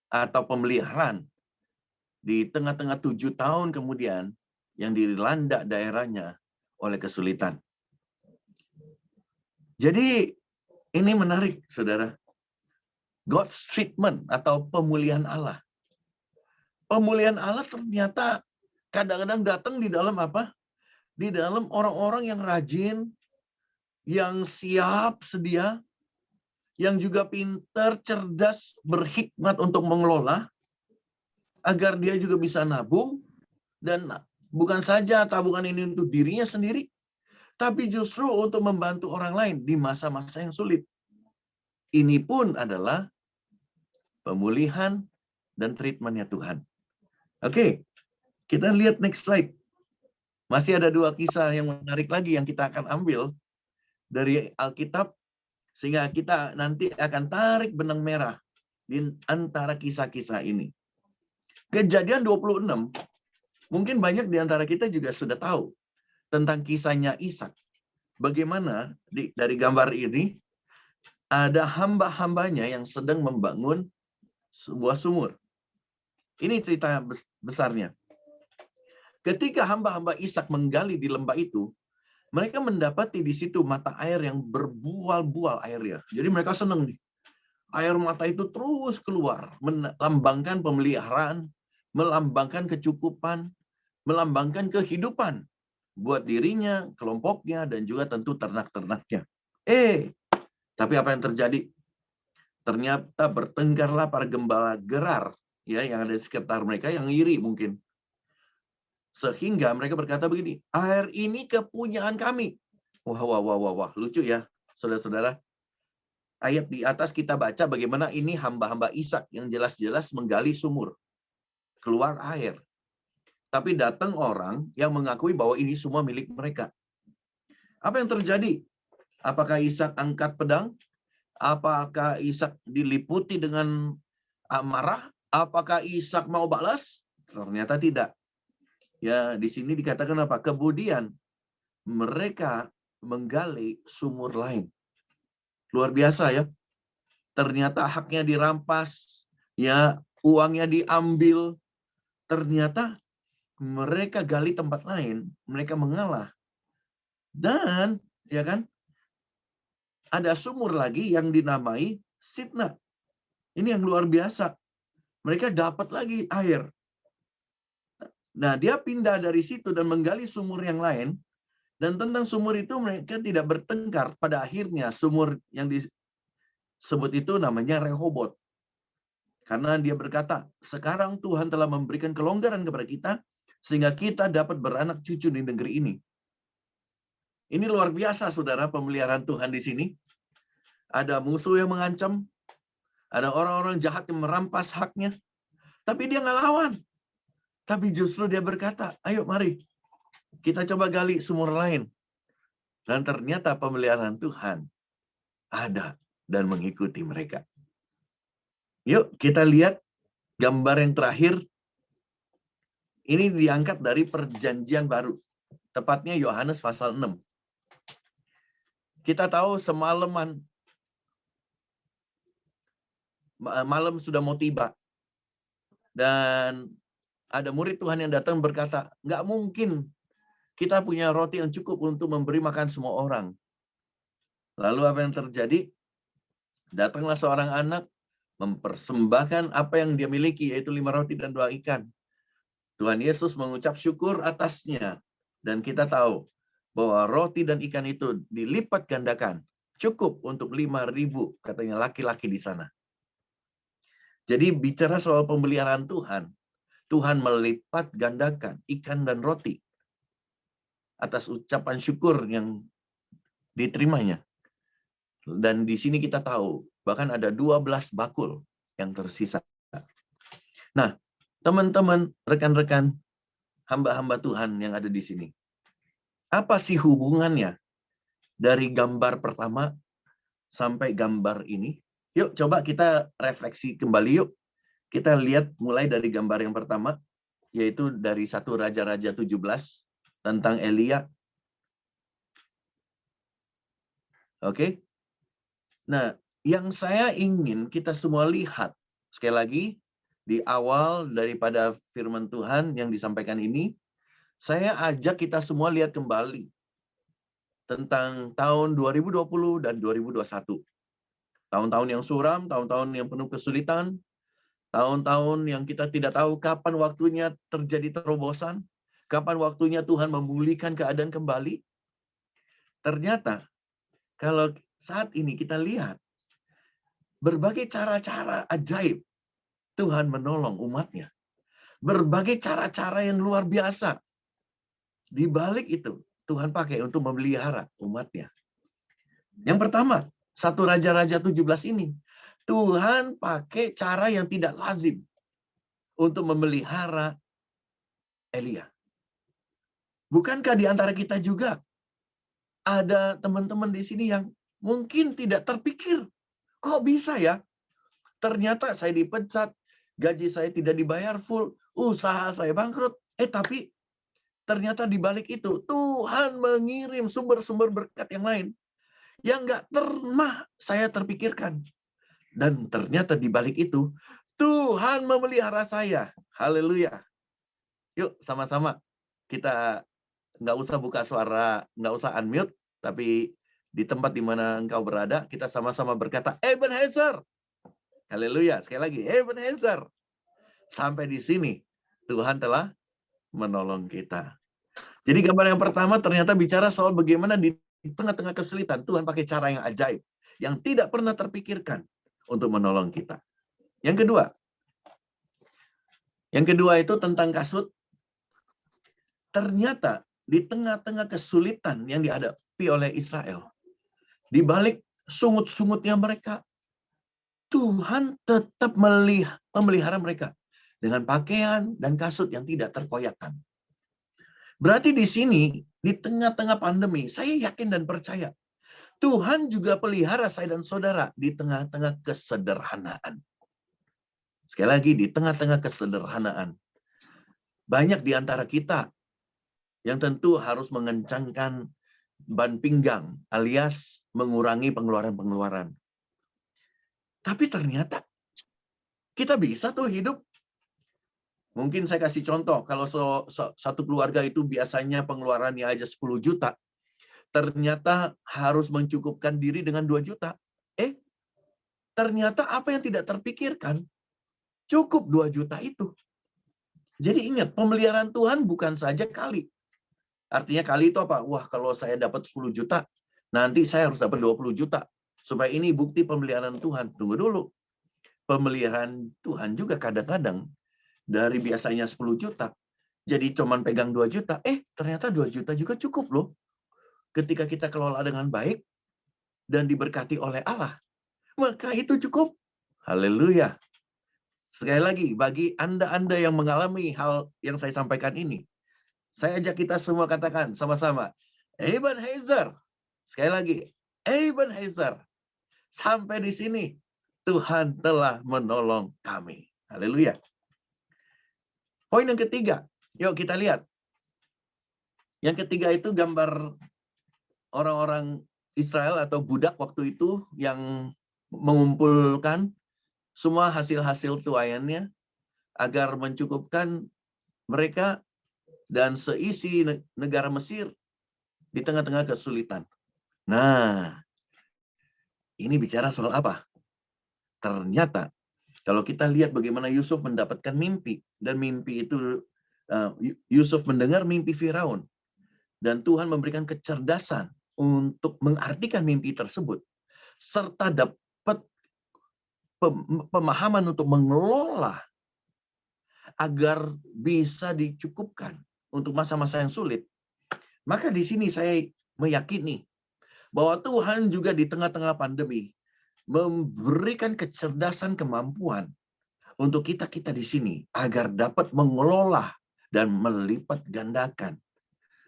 atau pemeliharaan di tengah-tengah 7 tahun kemudian yang dilanda daerahnya oleh kesulitan. Jadi ini menarik, saudara. God's treatment atau pemulihan Allah. Pemulihan Allah ternyata kadang-kadang datang di dalam apa? di dalam orang-orang yang rajin, yang siap sedia, yang juga pintar, cerdas, berhikmat untuk mengelola, agar dia juga bisa nabung, dan bukan saja tabungan ini untuk dirinya sendiri, tapi justru untuk membantu orang lain di masa-masa yang sulit. Ini pun adalah pemulihan dan treatmentnya Tuhan. Oke, kita lihat next slide. Masih ada 2 kisah yang menarik lagi yang kita akan ambil dari Alkitab, sehingga kita nanti akan tarik benang merah di antara kisah-kisah ini. Kejadian 26, mungkin banyak di antara kita juga sudah tahu tentang kisahnya Ishak. Bagaimana dari gambar ini, ada hamba-hambanya yang sedang membangun sebuah sumur. Ini cerita besarnya. Ketika hamba-hamba Ishak menggali di lembah itu, mereka mendapati di situ mata air yang berbual-bual airnya. Jadi mereka senang nih. Air mata itu terus keluar, melambangkan pemeliharaan, melambangkan kecukupan, melambangkan kehidupan buat dirinya, kelompoknya, dan juga tentu ternak-ternaknya. Tapi apa yang terjadi? Ternyata bertengkarlah para gembala Gerar, ya, yang ada di sekitar mereka, yang iri mungkin. Sehingga mereka berkata begini, air ini kepunyaan kami. Wah, lucu ya, saudara-saudara. Ayat di atas kita baca bagaimana ini hamba-hamba Ishak yang jelas-jelas menggali sumur. Keluar air. Tapi datang orang yang mengakui bahwa ini semua milik mereka. Apa yang terjadi? Apakah Ishak angkat pedang? Apakah Ishak diliputi dengan amarah? Apakah Ishak mau balas? Ternyata tidak. Ya, di sini dikatakan apa? Kemudian mereka menggali sumur lain. Luar biasa ya. Ternyata haknya dirampas, ya, uangnya diambil. Ternyata mereka gali tempat lain, mereka mengalah. Dan ya kan, ada sumur lagi yang dinamai Sitna. Ini yang luar biasa. Mereka dapat lagi air. Nah, dia pindah dari situ dan menggali sumur yang lain. Dan tentang sumur itu mereka tidak bertengkar. Pada akhirnya sumur yang disebut itu namanya Rehobot. Karena dia berkata, sekarang Tuhan telah memberikan kelonggaran kepada kita, sehingga kita dapat beranak cucu di negeri ini. Ini luar biasa, saudara, pemeliharaan Tuhan di sini. Ada musuh yang mengancam, ada orang-orang jahat yang merampas haknya, tapi dia nggak lawan. Tapi justru dia berkata, ayo mari, kita coba gali sumur lain. Dan ternyata pemeliharaan Tuhan ada dan mengikuti mereka. Yuk kita lihat gambar yang terakhir. Ini diangkat dari Perjanjian Baru. Tepatnya Yohanes pasal 6. Kita tahu semalaman, malam sudah mau tiba. Dan ada murid Tuhan yang datang berkata, nggak mungkin kita punya roti yang cukup untuk memberi makan semua orang. Lalu apa yang terjadi? Datanglah seorang anak, mempersembahkan apa yang dia miliki, yaitu 5 roti dan 2 ikan. Tuhan Yesus mengucap syukur atasnya. Dan kita tahu bahwa roti dan ikan itu dilipat gandakan. Cukup untuk 5.000, katanya laki-laki di sana. Jadi bicara soal pemeliharaan Tuhan, Tuhan melipat gandakan ikan dan roti atas ucapan syukur yang diterimanya. Dan di sini kita tahu, bahkan ada 12 bakul yang tersisa. Nah, teman-teman, rekan-rekan, hamba-hamba Tuhan yang ada di sini. Apa sih hubungannya dari gambar pertama sampai gambar ini? Yuk, coba kita refleksi kembali yuk. Kita lihat mulai dari gambar yang pertama, yaitu dari 1 Raja-Raja 17, tentang Elia. Oke. Nah, yang saya ingin kita semua lihat, sekali lagi, di awal daripada firman Tuhan yang disampaikan ini, saya ajak kita semua lihat kembali tentang tahun 2020 dan 2021. Tahun-tahun yang suram, tahun-tahun yang penuh kesulitan, tahun-tahun yang kita tidak tahu kapan waktunya terjadi terobosan, Kapan waktunya Tuhan memulihkan keadaan kembali? Ternyata kalau saat ini kita lihat berbagai cara-cara ajaib Tuhan menolong umatnya. Berbagai cara-cara yang luar biasa. Di balik itu Tuhan pakai untuk memelihara umatnya. Yang pertama, 1 Raja-Raja 17 ini. Tuhan pakai cara yang tidak lazim untuk memelihara Elia. Bukankah di antara kita juga ada teman-teman di sini yang mungkin tidak terpikir, kok bisa ya? Ternyata saya dipecat, gaji saya tidak dibayar full, usaha saya bangkrut. Tapi ternyata di balik itu Tuhan mengirim sumber-sumber berkat yang lain yang nggak pernah saya terpikirkan. Dan ternyata di balik itu Tuhan memelihara saya. Haleluya. Yuk sama-sama kita nggak usah buka suara, nggak usah unmute, tapi di tempat di mana engkau berada, kita sama-sama berkata, Ebenezer. Haleluya. Sekali lagi, Ebenezer. Sampai di sini, Tuhan telah menolong kita. Jadi gambar yang pertama ternyata bicara soal bagaimana di tengah-tengah kesulitan, Tuhan pakai cara yang ajaib, yang tidak pernah terpikirkan untuk menolong kita. Yang kedua itu tentang kasut. Ternyata di tengah-tengah kesulitan yang dihadapi oleh Israel, di balik sungut-sungutnya mereka, Tuhan tetap memelihara mereka dengan pakaian dan kasut yang tidak terkoyakkan. Berarti di sini, di tengah-tengah pandemi, saya yakin dan percaya, Tuhan juga pelihara saya dan saudara di tengah-tengah kesederhanaan. Sekali lagi, di tengah-tengah kesederhanaan. Banyak di antara kita yang tentu harus mengencangkan ban pinggang, alias mengurangi pengeluaran-pengeluaran. Tapi ternyata kita bisa tuh hidup. Mungkin saya kasih contoh, kalau satu keluarga itu biasanya pengeluarannya aja 10 juta, ternyata harus mencukupkan diri dengan 2 juta. Ternyata apa yang tidak terpikirkan, cukup 2 juta itu. Jadi ingat, pemeliharaan Tuhan bukan saja kali. Artinya kali itu apa? Wah, kalau saya dapat 10 juta, nanti saya harus dapat 20 juta. Supaya ini bukti pemeliharaan Tuhan. Tunggu dulu. Pemeliharaan Tuhan juga kadang-kadang dari biasanya 10 juta, jadi cuman pegang 2 juta, ternyata 2 juta juga cukup loh. Ketika kita kelola dengan baik dan diberkati oleh Allah, maka itu cukup. Haleluya. Sekali lagi, bagi Anda-Anda yang mengalami hal yang saya sampaikan ini, saya ajak kita semua katakan sama-sama, Ebenezer. Sekali lagi, Ebenezer. Sampai di sini, Tuhan telah menolong kami. Haleluya. Poin yang ketiga, yuk kita lihat. Yang ketiga itu gambar orang-orang Israel atau budak waktu itu yang mengumpulkan semua hasil-hasil tuaiannya agar mencukupkan mereka dan seisi negara Mesir di tengah-tengah kesulitan. Nah, ini bicara soal apa? Ternyata kalau kita lihat bagaimana Yusuf mendapatkan mimpi, dan mimpi itu Yusuf mendengar mimpi Firaun, dan Tuhan memberikan kecerdasan untuk mengartikan mimpi tersebut, serta dapat pemahaman untuk mengelola agar bisa dicukupkan untuk masa-masa yang sulit. Maka di sini saya meyakini bahwa Tuhan juga di tengah-tengah pandemi memberikan kecerdasan kemampuan untuk kita-kita di sini agar dapat mengelola dan melipat gandakan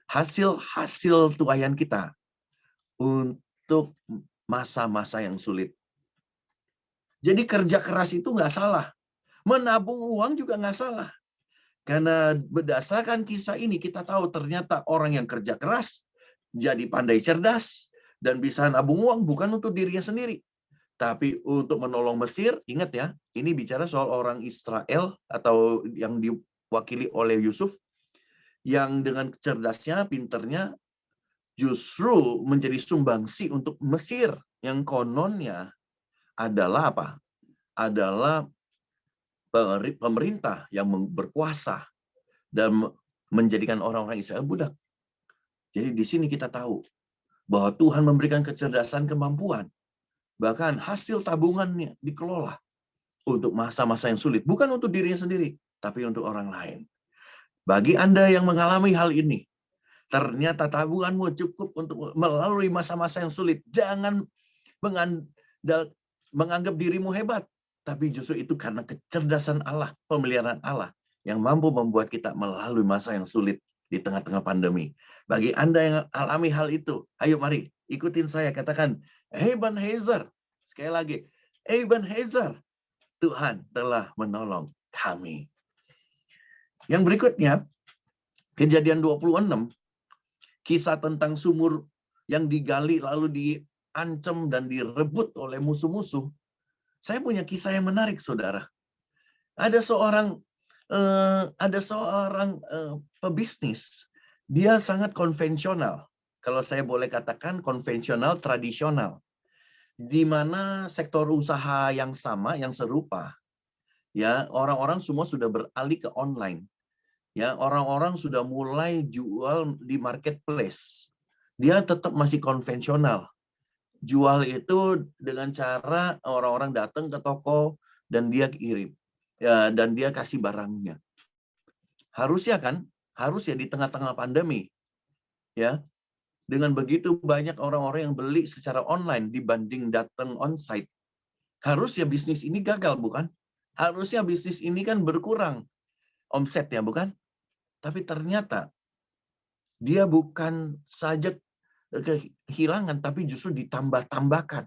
hasil-hasil tuaian kita untuk masa-masa yang sulit. Jadi kerja keras itu nggak salah. Menabung uang juga nggak salah. Karena berdasarkan kisah ini kita tahu ternyata orang yang kerja keras jadi pandai cerdas dan bisa nabung uang bukan untuk dirinya sendiri, tapi untuk menolong Mesir. Ingat ya, ini bicara soal orang Israel atau yang diwakili oleh Yusuf yang dengan cerdasnya, pinternya justru menjadi sumbangsi untuk Mesir yang kononnya adalah apa? Adalah pemerintah yang berkuasa dan menjadikan orang-orang Israel budak. Jadi di sini kita tahu bahwa Tuhan memberikan kecerdasan, kemampuan. Bahkan hasil tabungannya dikelola untuk masa-masa yang sulit. Bukan untuk dirinya sendiri, tapi untuk orang lain. Bagi Anda yang mengalami hal ini, ternyata tabunganmu cukup untuk melalui masa-masa yang sulit. Jangan menganggap dirimu hebat. Tapi justru itu karena kecerdasan Allah, pemeliharaan Allah yang mampu membuat kita melalui masa yang sulit di tengah-tengah pandemi. Bagi Anda yang alami hal itu, ayo mari ikutin saya, katakan, Ebenezer. Sekali lagi, Ebenezer. Tuhan telah menolong kami. Yang berikutnya, Kejadian 26, kisah tentang sumur yang digali lalu diancam dan direbut oleh musuh-musuh. Saya punya kisah yang menarik, saudara. Ada seorang pebisnis, dia sangat konvensional. Kalau saya boleh katakan konvensional, tradisional. Di mana sektor usaha yang sama, yang serupa, ya orang-orang semua sudah beralih ke online. Ya, orang-orang sudah mulai jual di marketplace. Dia tetap masih konvensional. Jual itu dengan cara orang-orang datang ke toko dan dia kirim. Ya, dan dia kasih barangnya. Harusnya di tengah-tengah pandemi. Ya. Dengan begitu banyak orang-orang yang beli secara online dibanding datang onsite. Harusnya bisnis ini gagal, bukan? Harusnya bisnis ini kan berkurang omsetnya, bukan? Tapi ternyata dia bukan saja kehilangan, tapi justru ditambah-tambahkan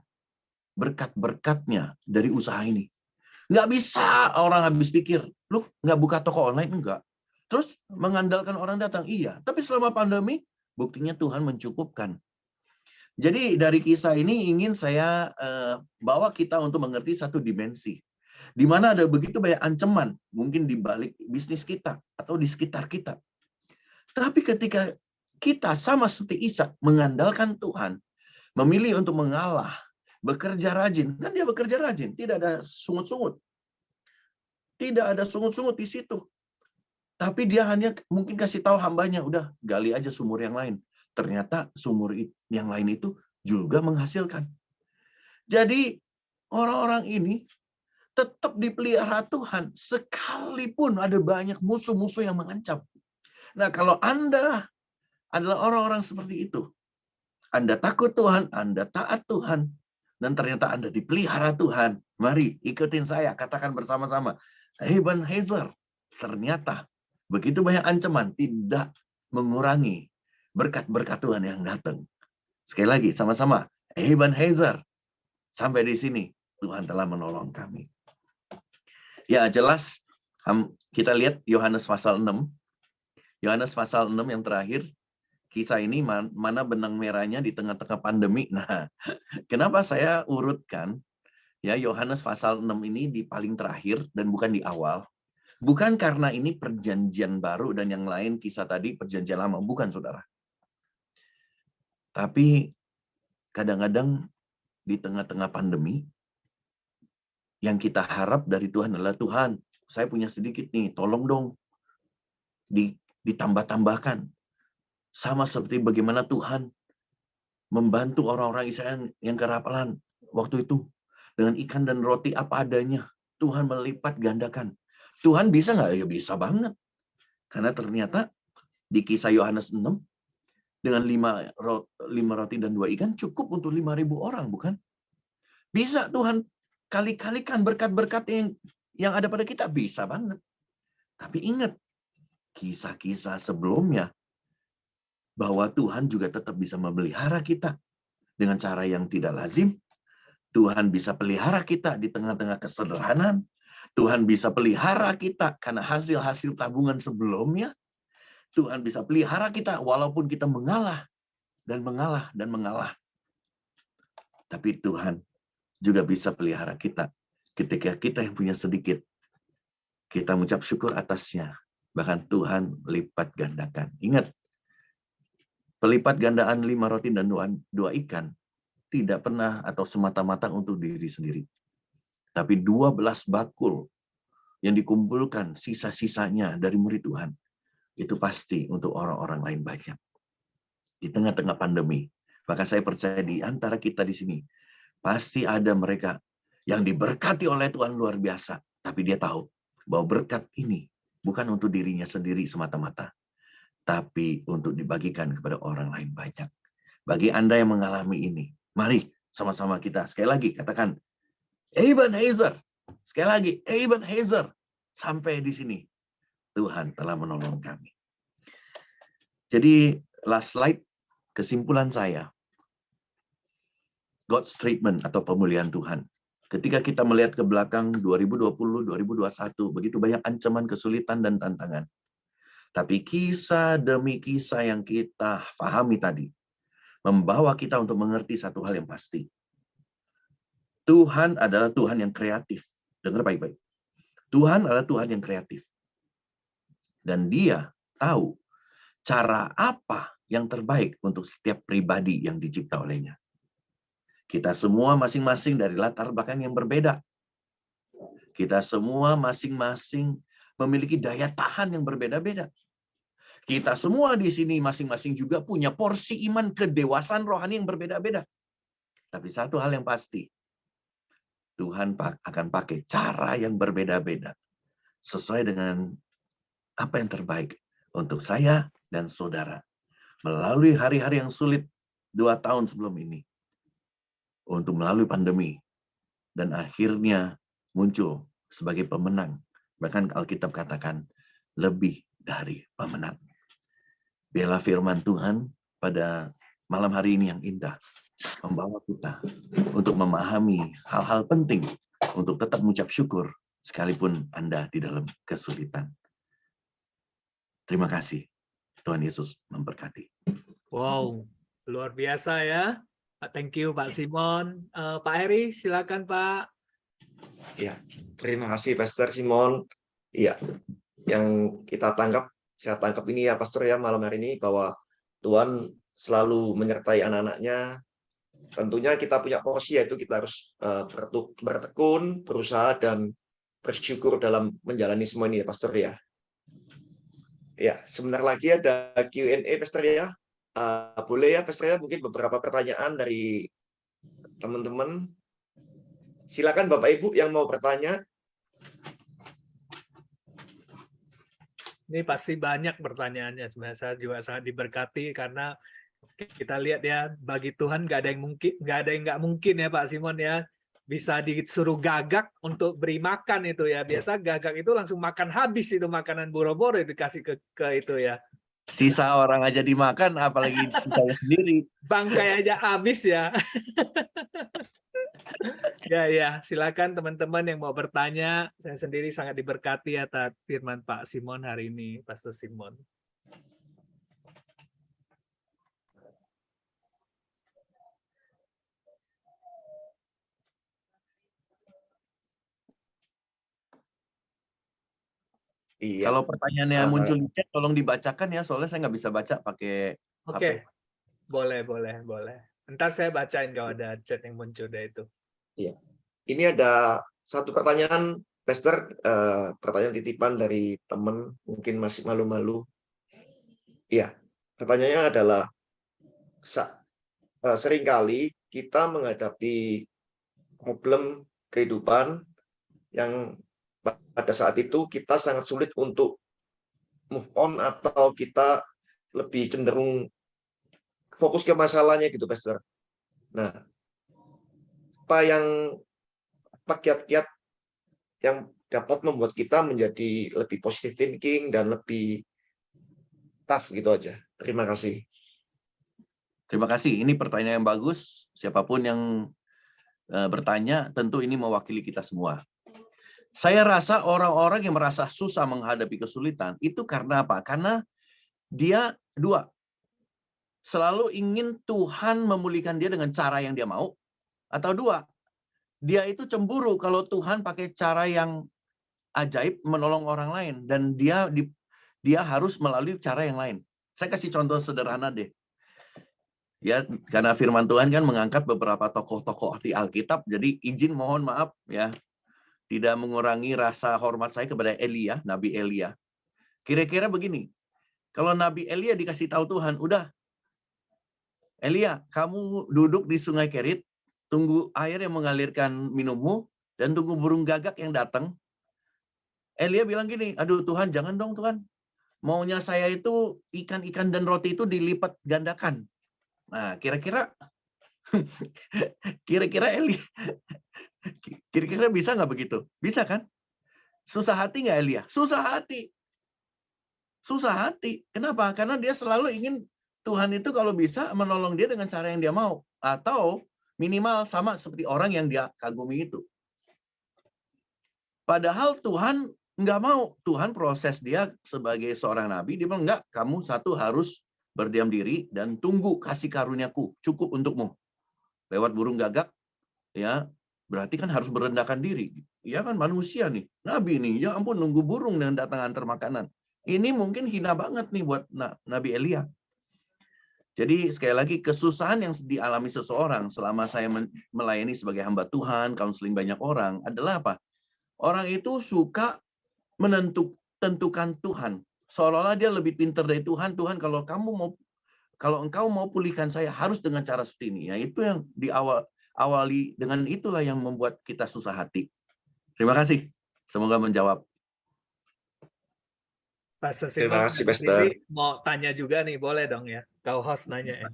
berkat-berkatnya dari usaha ini. Nggak bisa orang habis pikir, lu nggak buka toko online? Enggak. Terus mengandalkan orang datang? Iya. Tapi selama pandemi, buktinya Tuhan mencukupkan. Jadi dari kisah ini ingin saya bawa kita untuk mengerti satu dimensi. Di mana ada begitu banyak ancaman, mungkin di balik bisnis kita atau di sekitar kita. Tapi ketika kita sama seperti Ishak mengandalkan Tuhan, memilih untuk mengalah, bekerja rajin, kan dia bekerja rajin, tidak ada sungut-sungut. Tidak ada sungut-sungut di situ. Tapi dia hanya mungkin kasih tahu hambanya, udah gali aja sumur yang lain. Ternyata sumur yang lain itu juga menghasilkan. Jadi orang-orang ini tetap dipelihara Tuhan sekalipun ada banyak musuh-musuh yang mengancam. Nah, kalau Anda adalah orang-orang seperti itu, Anda takut Tuhan, Anda taat Tuhan, dan ternyata Anda dipelihara Tuhan, mari ikutin saya, katakan bersama-sama, Ebenezer. Ternyata begitu banyak ancaman tidak mengurangi berkat-berkat Tuhan yang datang. Sekali lagi, sama-sama. Ebenezer. Sampai di sini, Tuhan telah menolong kami. Ya, jelas. Kita lihat Yohanes pasal 6. Yohanes pasal 6 yang terakhir. Kisah ini mana benang merahnya di tengah-tengah pandemi. Nah, kenapa saya urutkan ya Yohanes pasal 6 ini di paling terakhir dan bukan di awal? Bukan karena ini perjanjian baru dan yang lain kisah tadi perjanjian lama. Bukan, saudara. Tapi kadang-kadang di tengah-tengah pandemi, yang kita harap dari Tuhan adalah, Tuhan, saya punya sedikit nih, tolong dong ditambah-tambahkan. Sama seperti bagaimana Tuhan membantu orang-orang Israel yang kelaparan waktu itu. Dengan ikan dan roti apa adanya, Tuhan melipat gandakan. Tuhan bisa nggak? Ya bisa banget. Karena ternyata di kisah Yohanes 6, dengan 5 roti dan 2 ikan cukup untuk 5.000 orang, bukan? Bisa Tuhan kali-kalikan berkat-berkat yang ada pada kita. Bisa banget. Tapi ingat, kisah-kisah sebelumnya, bahwa Tuhan juga tetap bisa memelihara kita dengan cara yang tidak lazim. Tuhan bisa pelihara kita di tengah-tengah kesederhanaan. Tuhan bisa pelihara kita karena hasil-hasil tabungan sebelumnya. Tuhan bisa pelihara kita walaupun kita mengalah dan mengalah dan mengalah. Tapi Tuhan juga bisa pelihara kita ketika kita yang punya sedikit. Kita mengucap syukur atasnya. Bahkan Tuhan lipat gandakan. Ingat, pelipat gandaan 5 roti dan 2 ikan tidak pernah atau semata-mata untuk diri sendiri. Tapi 12 bakul yang dikumpulkan sisa-sisanya dari murid Tuhan. itu pasti untuk orang-orang lain banyak. Di tengah-tengah pandemi, maka saya percaya di antara kita di sini, pasti ada mereka yang diberkati oleh Tuhan luar biasa. Tapi dia tahu bahwa berkat ini bukan untuk dirinya sendiri semata-mata, tapi untuk dibagikan kepada orang lain banyak. Bagi Anda yang mengalami ini, mari sama-sama kita sekali lagi katakan, Ebenezer. Sekali lagi, Ebenezer. Sampai di sini, Tuhan telah menolong kami. Jadi, last slide, kesimpulan saya. God's treatment atau pemulihan Tuhan. Ketika kita melihat ke belakang 2020, 2021, begitu banyak ancaman, kesulitan, dan tantangan. Tapi kisah demi kisah yang kita pahami tadi, membawa kita untuk mengerti satu hal yang pasti. Tuhan adalah Tuhan yang kreatif. Dengar baik-baik. Tuhan adalah Tuhan yang kreatif. Dan Dia tahu cara apa yang terbaik untuk setiap pribadi yang dicipta olehnya. Kita semua masing-masing dari latar belakang yang berbeda. Kita semua masing-masing memiliki daya tahan yang berbeda-beda. Kita semua di sini masing-masing juga punya porsi iman kedewasaan rohani yang berbeda-beda. Tapi satu hal yang pasti, Tuhan akan pakai cara yang berbeda-beda sesuai dengan apa yang terbaik untuk saya dan saudara melalui hari-hari yang sulit 2 tahun sebelum ini, untuk melalui pandemi, dan akhirnya muncul sebagai pemenang. Bahkan Alkitab katakan lebih dari pemenang. Biarlah firman Tuhan pada malam hari ini yang indah membawa kita untuk memahami hal-hal penting untuk tetap mengucap syukur sekalipun Anda di dalam kesulitan. Terima kasih. Tuhan Yesus memberkati. Wow, luar biasa ya. Thank you Pak Simon. Pak Heri, silakan Pak. Ya, terima kasih Pastor Simon. Iya, yang saya tangkap ini ya Pastor ya malam hari ini, bahwa Tuhan selalu menyertai anak-anaknya. Tentunya kita punya porsi, yaitu kita harus bertekun, berusaha, dan bersyukur dalam menjalani semua ini ya Pastor ya. Ya, sebentar lagi ada Q&A Pastor ya. Boleh ya Pastor ya, mungkin beberapa pertanyaan dari teman-teman. Silakan Bapak Ibu yang mau bertanya. Ini pasti banyak pertanyaannya. Sebenarnya saya juga sangat diberkati karena kita lihat ya, bagi Tuhan nggak ada yang mungkin, nggak ada yang nggak mungkin ya Pak Simon ya. Bisa disuruh gagak untuk beri makan itu ya. Biasa gagak itu langsung makan habis itu makanan boro-boro dikasih ke itu ya. Sisa orang aja dimakan, apalagi saya sendiri. Bangkai aja habis ya. Ya, silakan teman-teman yang mau bertanya. Saya sendiri sangat diberkati atas firman Pak Simon hari ini, Pastor Simon. Iya. Kalau pertanyaannya muncul di chat, tolong dibacakan ya, soalnya saya nggak bisa baca pakai HP. Oke, boleh. Ntar saya bacain kalau ada chat yang muncul dari itu. Iya. Ini ada satu pertanyaan, Pastor, pertanyaan titipan dari teman, mungkin masih malu-malu. Iya, pertanyaannya adalah, seringkali kita menghadapi problem kehidupan yang pada saat itu kita sangat sulit untuk move on, atau kita lebih cenderung fokus ke masalahnya gitu, Pastor. Nah, apa kiat-kiat yang dapat membuat kita menjadi lebih positive thinking dan lebih tough gitu aja. Terima kasih. Terima kasih. Ini pertanyaan yang bagus. Siapapun yang bertanya, tentu ini mewakili kita semua. Saya rasa orang-orang yang merasa susah menghadapi kesulitan itu karena apa? Karena dia selalu ingin Tuhan memulihkan dia dengan cara yang dia mau, atau dia itu cemburu kalau Tuhan pakai cara yang ajaib menolong orang lain, dan dia harus melalui cara yang lain. Saya kasih contoh sederhana deh. Ya, karena firman Tuhan kan mengangkat beberapa tokoh-tokoh di Alkitab, jadi mohon maaf ya, tidak mengurangi rasa hormat saya kepada Elia, Nabi Elia. Kira-kira begini, Kalau Nabi Elia dikasih tahu Tuhan, udah, Elia, kamu duduk di sungai Kerit, tunggu air yang mengalirkan minummu, dan tunggu burung gagak yang datang. Elia bilang gini, aduh Tuhan, jangan dong Tuhan. Maunya saya itu ikan-ikan dan roti itu dilipat gandakan. Nah, kira-kira Elia, kira-kira bisa nggak begitu? Bisa kan? Susah hati nggak Elia? Susah hati. Susah hati. Kenapa? Karena dia selalu ingin Tuhan itu kalau bisa menolong dia dengan cara yang dia mau. Atau minimal sama seperti orang yang dia kagumi itu. Padahal Tuhan nggak mau. Tuhan proses dia sebagai seorang nabi. Dia bilang, enggak, kamu satu harus berdiam diri dan tunggu kasih karuniaku. Cukup untukmu. Lewat burung gagak, ya berarti kan harus merendahkan diri. Ya kan manusia nih, nabi nih, ya ampun nunggu burung dan datang antar makanan. Ini mungkin hina banget nih buat Nabi Elia. Jadi sekali lagi kesusahan yang dialami seseorang selama saya melayani sebagai hamba Tuhan, counseling banyak orang adalah apa? Orang itu suka menentukan Tuhan. Seolah-olah dia lebih pintar dari Tuhan. Tuhan kalau engkau mau pulihkan saya harus dengan cara seperti ini. Ya itu yang awali dengan itulah yang membuat kita susah hati. Terima kasih. Semoga menjawab. Pastor Terima Simon, kasih, Pastor Pastor. Billy mau tanya juga nih, boleh dong ya? Kau host nanya ya.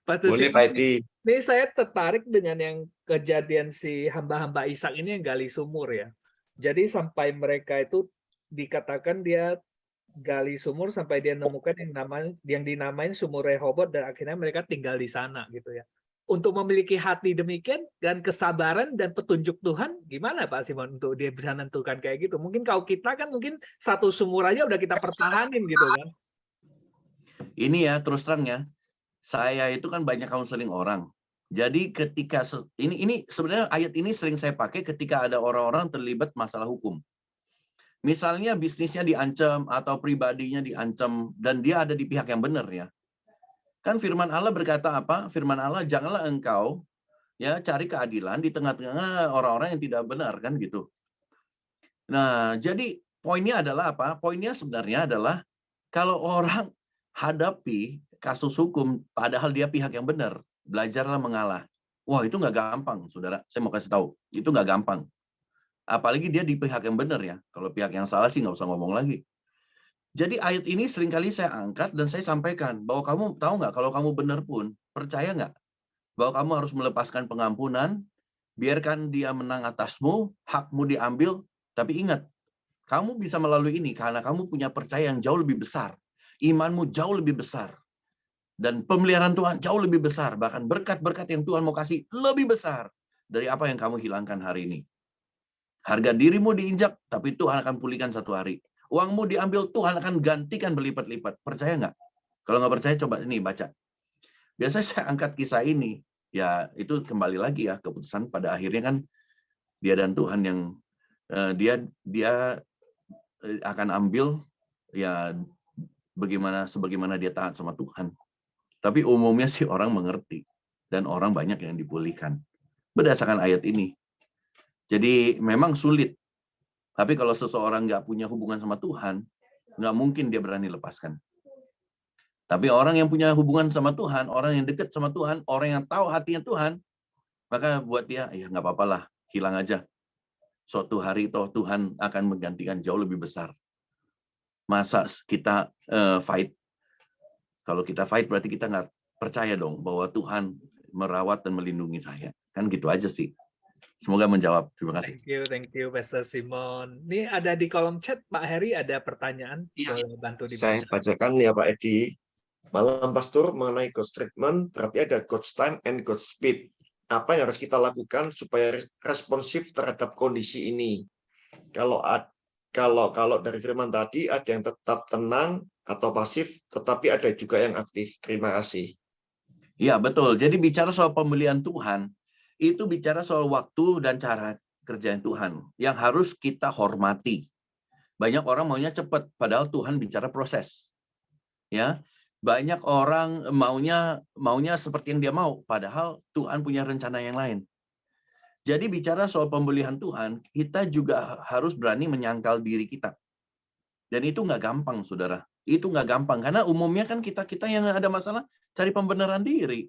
Pastor Boleh, Simon, Pak Edi. ini saya tertarik dengan yang kejadian si hamba-hamba Ishak ini yang gali sumur ya. Jadi sampai mereka itu dikatakan dia gali sumur sampai dia nemukan yang dinamain sumur Rehobot dan akhirnya mereka tinggal di sana gitu ya. Untuk memiliki hati demikian dan kesabaran dan petunjuk Tuhan, gimana Pak Simon untuk dia bisa menentukan kayak gitu? Mungkin kalau kita kan mungkin satu sumur aja udah kita pertahanin gitu kan. Ini ya terus terang ya, saya itu kan banyak counseling orang. Jadi ketika ini sebenarnya ayat ini sering saya pakai ketika ada orang-orang terlibat masalah hukum. Misalnya bisnisnya diancam atau pribadinya diancam dan dia ada di pihak yang benar ya. Kan firman Allah berkata apa? Firman Allah, janganlah engkau ya cari keadilan di tengah-tengah orang-orang yang tidak benar kan gitu. Nah, jadi poinnya adalah apa? Poinnya sebenarnya adalah kalau orang hadapi kasus hukum padahal dia pihak yang benar, belajarlah mengalah. Wah, itu nggak gampang, Saudara. Saya mau kasih tahu, itu nggak gampang. Apalagi dia di pihak yang benar ya. Kalau pihak yang salah sih nggak usah ngomong lagi. Jadi ayat ini seringkali saya angkat dan saya sampaikan bahwa kamu tahu nggak kalau kamu benar pun, percaya nggak bahwa kamu harus melepaskan pengampunan, biarkan dia menang atasmu, hakmu diambil, tapi ingat, kamu bisa melalui ini karena kamu punya percaya yang jauh lebih besar, imanmu jauh lebih besar, dan pemeliharaan Tuhan jauh lebih besar, bahkan berkat-berkat yang Tuhan mau kasih lebih besar dari apa yang kamu hilangkan hari ini. Harga dirimu diinjak, tapi Tuhan akan pulihkan satu hari. Uangmu diambil, Tuhan akan gantikan berlipat-lipat. Percaya nggak? Kalau nggak percaya, coba ini baca. Biasanya saya angkat kisah ini. Ya, itu kembali lagi ya, keputusan pada akhirnya kan dia dan Tuhan yang dia akan ambil ya sebagaimana dia taat sama Tuhan. Tapi umumnya sih orang mengerti. Dan orang banyak yang dipulihkan. Berdasarkan ayat ini. Jadi memang sulit. Tapi kalau seseorang nggak punya hubungan sama Tuhan, nggak mungkin dia berani lepaskan. Tapi orang yang punya hubungan sama Tuhan, orang yang dekat sama Tuhan, orang yang tahu hatinya Tuhan, maka buat dia, ya nggak apa-apa lah, hilang aja. Suatu hari toh Tuhan akan menggantikan jauh lebih besar. Masa kita fight? Kalau kita fight berarti kita nggak percaya dong bahwa Tuhan merawat dan melindungi saya. Kan gitu aja sih. Semoga menjawab. Terima kasih. Thank you, Pastor Simon. Ini ada di kolom chat, Pak Heri ada pertanyaan. Iya, boleh bantu dibaca. saya bacakan ya Pak Edi. Malam Pastor mengenai God's treatment, berarti ada God's time and God's speed. Apa yang harus kita lakukan supaya responsif terhadap kondisi ini? Kalau dari firman tadi ada yang tetap tenang atau pasif, tetapi ada juga yang aktif. Terima kasih. Iya, betul. Jadi bicara soal pembelian Tuhan, itu bicara soal waktu dan cara kerjaan Tuhan yang harus kita hormati. Banyak orang maunya cepat, padahal Tuhan bicara proses. Ya, banyak orang maunya seperti yang dia mau, padahal Tuhan punya rencana yang lain. Jadi bicara soal pembulian Tuhan, kita juga harus berani menyangkal diri kita. Dan itu nggak gampang, saudara. Itu nggak gampang, karena umumnya kan kita yang ada masalah cari pembenaran diri.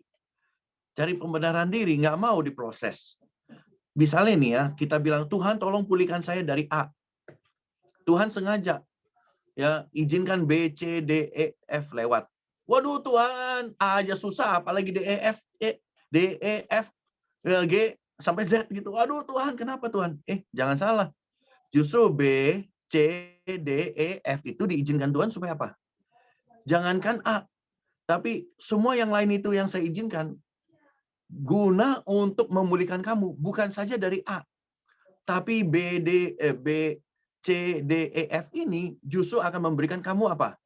Cari pembenaran diri, nggak mau diproses. Misalnya nih ya, kita bilang, Tuhan tolong pulihkan saya dari A. Tuhan sengaja ya izinkan B, C, D, E, F lewat. Waduh Tuhan, A aja susah, apalagi D, E, F, G, sampai Z gitu. Waduh Tuhan, kenapa Tuhan? Jangan salah. Justru B, C, D, E, F itu diizinkan Tuhan supaya apa? Jangankan A, tapi semua yang lain itu yang saya izinkan guna untuk memulihkan kamu, bukan saja dari A, tapi B, C, D, E, F ini justru akan memberikan kamu apa?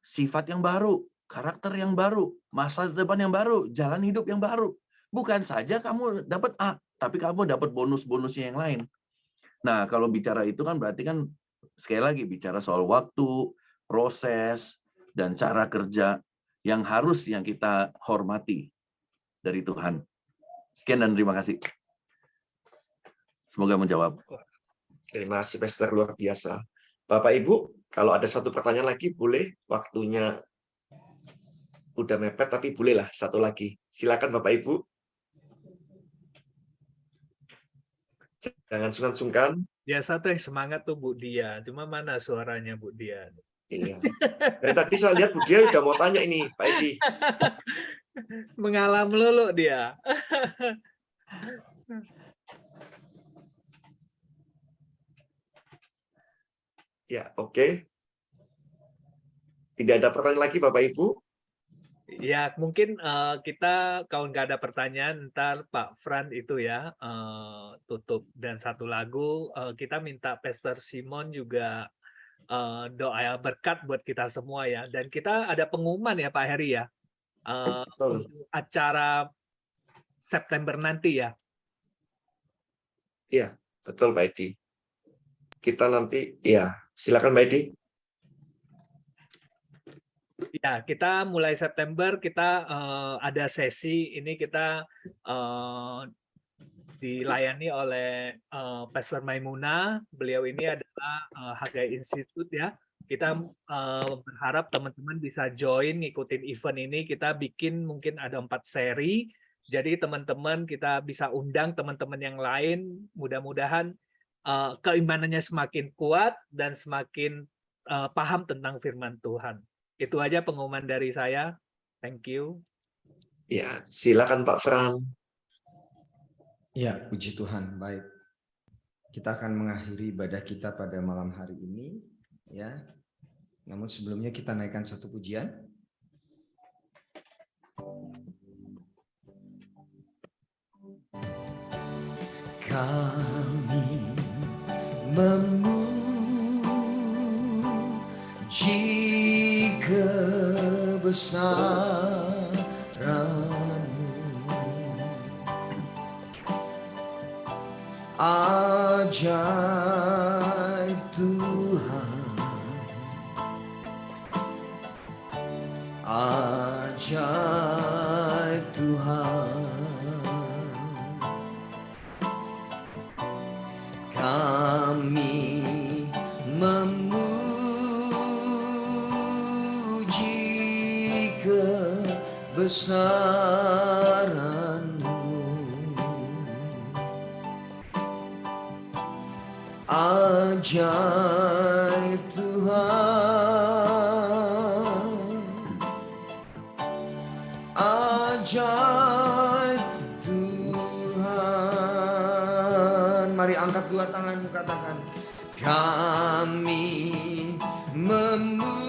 Sifat yang baru, karakter yang baru, masa depan yang baru, jalan hidup yang baru. Bukan saja kamu dapat A, tapi kamu dapat bonus-bonusnya yang lain. Nah, kalau bicara itu kan berarti kan sekali lagi bicara soal waktu, proses, dan cara kerja yang kita hormati dari Tuhan. Sekian dan terima kasih. Semoga menjawab. Terima kasih, Pastor, luar biasa. Bapak Ibu, kalau ada satu pertanyaan lagi, boleh. Waktunya udah mepet, tapi bolehlah satu lagi. Silakan Bapak Ibu. Jangan sungkan-sungkan. Ya, satu yang semangat tuh Bu Dia. Cuma mana suaranya Bu Dia? Iya. Dari tadi saya lihat Bu Dia udah mau tanya ini, Pak Edi. Mengalah melulu dia. Ya, oke. Tidak ada pertanyaan lagi Bapak Ibu? Ya, mungkin kita kalau nggak ada pertanyaan, ntar Pak Fran itu ya tutup. Dan satu lagu, kita minta Pastor Simon juga doa berkat buat kita semua ya. Dan kita ada pengumuman ya Pak Heri ya. Untuk acara September nanti ya. Iya, betul Pak Edi. Kita nanti, ya silakan Pak Edi. Ya, kita mulai September kita ada sesi ini kita dilayani oleh Pastor Maimuna. Beliau ini adalah Hagai Institute ya. Kita berharap teman-teman bisa join ngikutin event ini. Kita bikin mungkin ada 4 seri. Jadi teman-teman kita bisa undang teman-teman yang lain. Mudah-mudahan keimanannya semakin kuat dan semakin paham tentang firman Tuhan. Itu aja pengumuman dari saya. Thank you. Ya, silakan Pak Fran. Ya, puji Tuhan. Baik. Kita akan mengakhiri ibadah kita pada malam hari ini. Ya. Namun sebelumnya kita naikkan satu pujian. Kami memuji kebesaran-Mu, ajaib Tuhan, ajaib Tuhan. Kami memuji kebesaran-Mu, ajaib Tuhan, ajaib Tuhan. Mari angkat dua tanganmu, katakan, kami memuji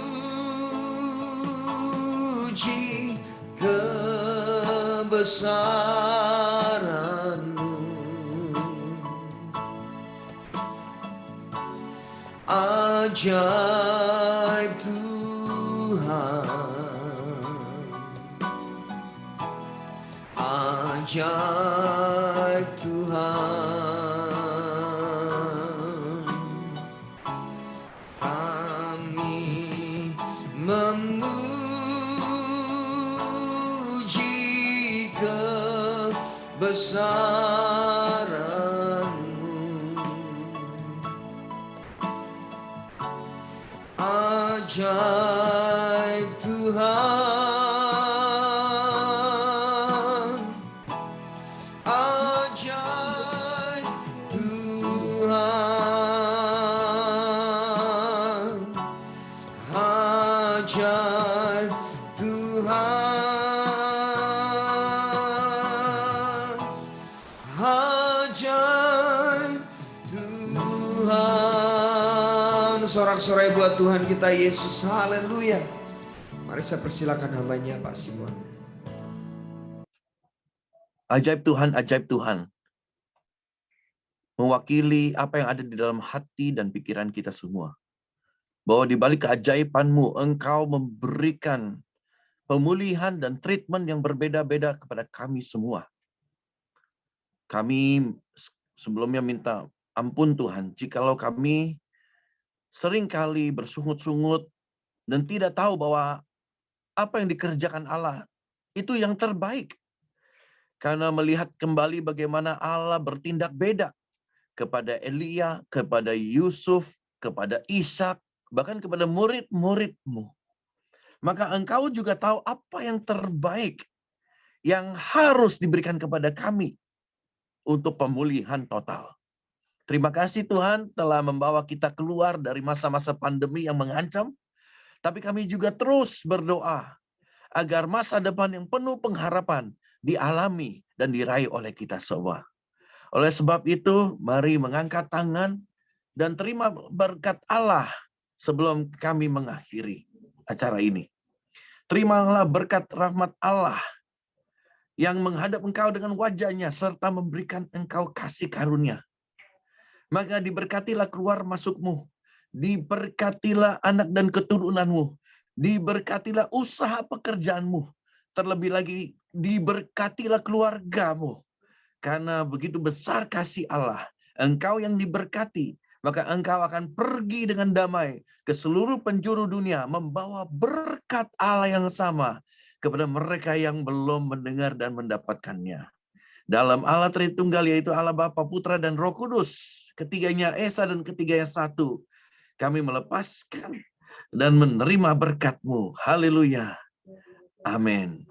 kebesaran-Mu, ajaib Tuhan, ajaib Tuhan. Kami memuji kebesaran-Mu, Ajaib Tuhan, ajaib Tuhan, ajaib Tuhan, ajaib Tuhan. Sorak-sorai buat Tuhan kita Yesus, haleluya. Mari saya persilakan hambanya Pak Simon. Ajaib Tuhan, ajaib Tuhan. Mewakili apa yang ada di dalam hati dan pikiran kita semua. Bahwa di balik keajaiban-Mu, Engkau memberikan pemulihan dan treatment yang berbeda-beda kepada kami semua. Kami sebelumnya minta ampun Tuhan, jikalau kami seringkali bersungut-sungut dan tidak tahu bahwa apa yang dikerjakan Allah itu yang terbaik. Karena melihat kembali bagaimana Allah bertindak beda kepada Elia, kepada Yusuf, kepada Ishak, bahkan kepada murid-murid-Mu. Maka Engkau juga tahu apa yang terbaik yang harus diberikan kepada kami untuk pemulihan total. Terima kasih Tuhan telah membawa kita keluar dari masa-masa pandemi yang mengancam. Tapi kami juga terus berdoa agar masa depan yang penuh pengharapan dialami dan diraih oleh kita semua. Oleh sebab itu, mari mengangkat tangan dan terima berkat Allah sebelum kami mengakhiri acara ini. Terimalah berkat rahmat Allah yang menghadap engkau dengan wajahnya serta memberikan engkau kasih karunia. Maka diberkatilah keluar masukmu, diberkatilah anak dan keturunanmu, diberkatilah usaha pekerjaanmu, terlebih lagi diberkatilah keluargamu. Karena begitu besar kasih Allah, engkau yang diberkati, maka engkau akan pergi dengan damai ke seluruh penjuru dunia, membawa berkat Allah yang sama kepada mereka yang belum mendengar dan mendapatkannya. Dalam Allah Tritunggal, yaitu Allah Bapa, Putra, dan Roh Kudus, ketiganya Esa dan ketiganya satu, kami melepaskan dan menerima berkat-Mu. Haleluya. Amin.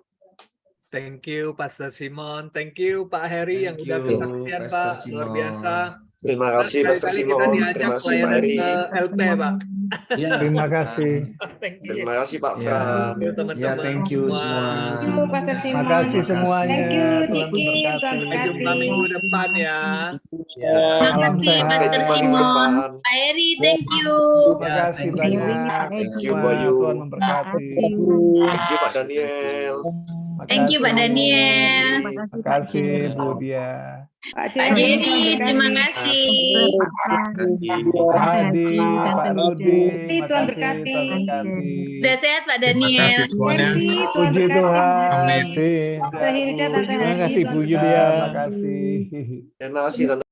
Thank you Pastor Simon, thank you Pak Heri yang udah kesaksian Pak, luar biasa. Terima kasih Pastor Simon, terima kasih Pak Heri. LP Pak. Terima kasih. Terima kasih Pak Ya, Fran. ya thank you semua. Thank you, Pastor Simon. Terima kasih semuanya. Thank you, Tuhan Ciki. Tuhan Sampai jumpa minggu depan ya. Salam sehat. Pastor Simon. Pak Heri, thank you. Terima kasih banyak. Thank you Semua, Bayu. Tuhan memberkati. Thank you Pak Daniel. Thank you Pak Daniel. Terima kasih Bu Dia. Pak Jerry, terima kasih. Pak Hadi, Pak Rudi. Tuhan berkati. Tuhan berkati. Sudah sehat Pak Daniel. Terima kasih semuanya. Tuhan Puji berkati. Tuhan. Tante Hilda, Tante Terima Hadi, kasih Tuhan Bu berkati. Yulia. Terima kasih. Terima kasih Tante.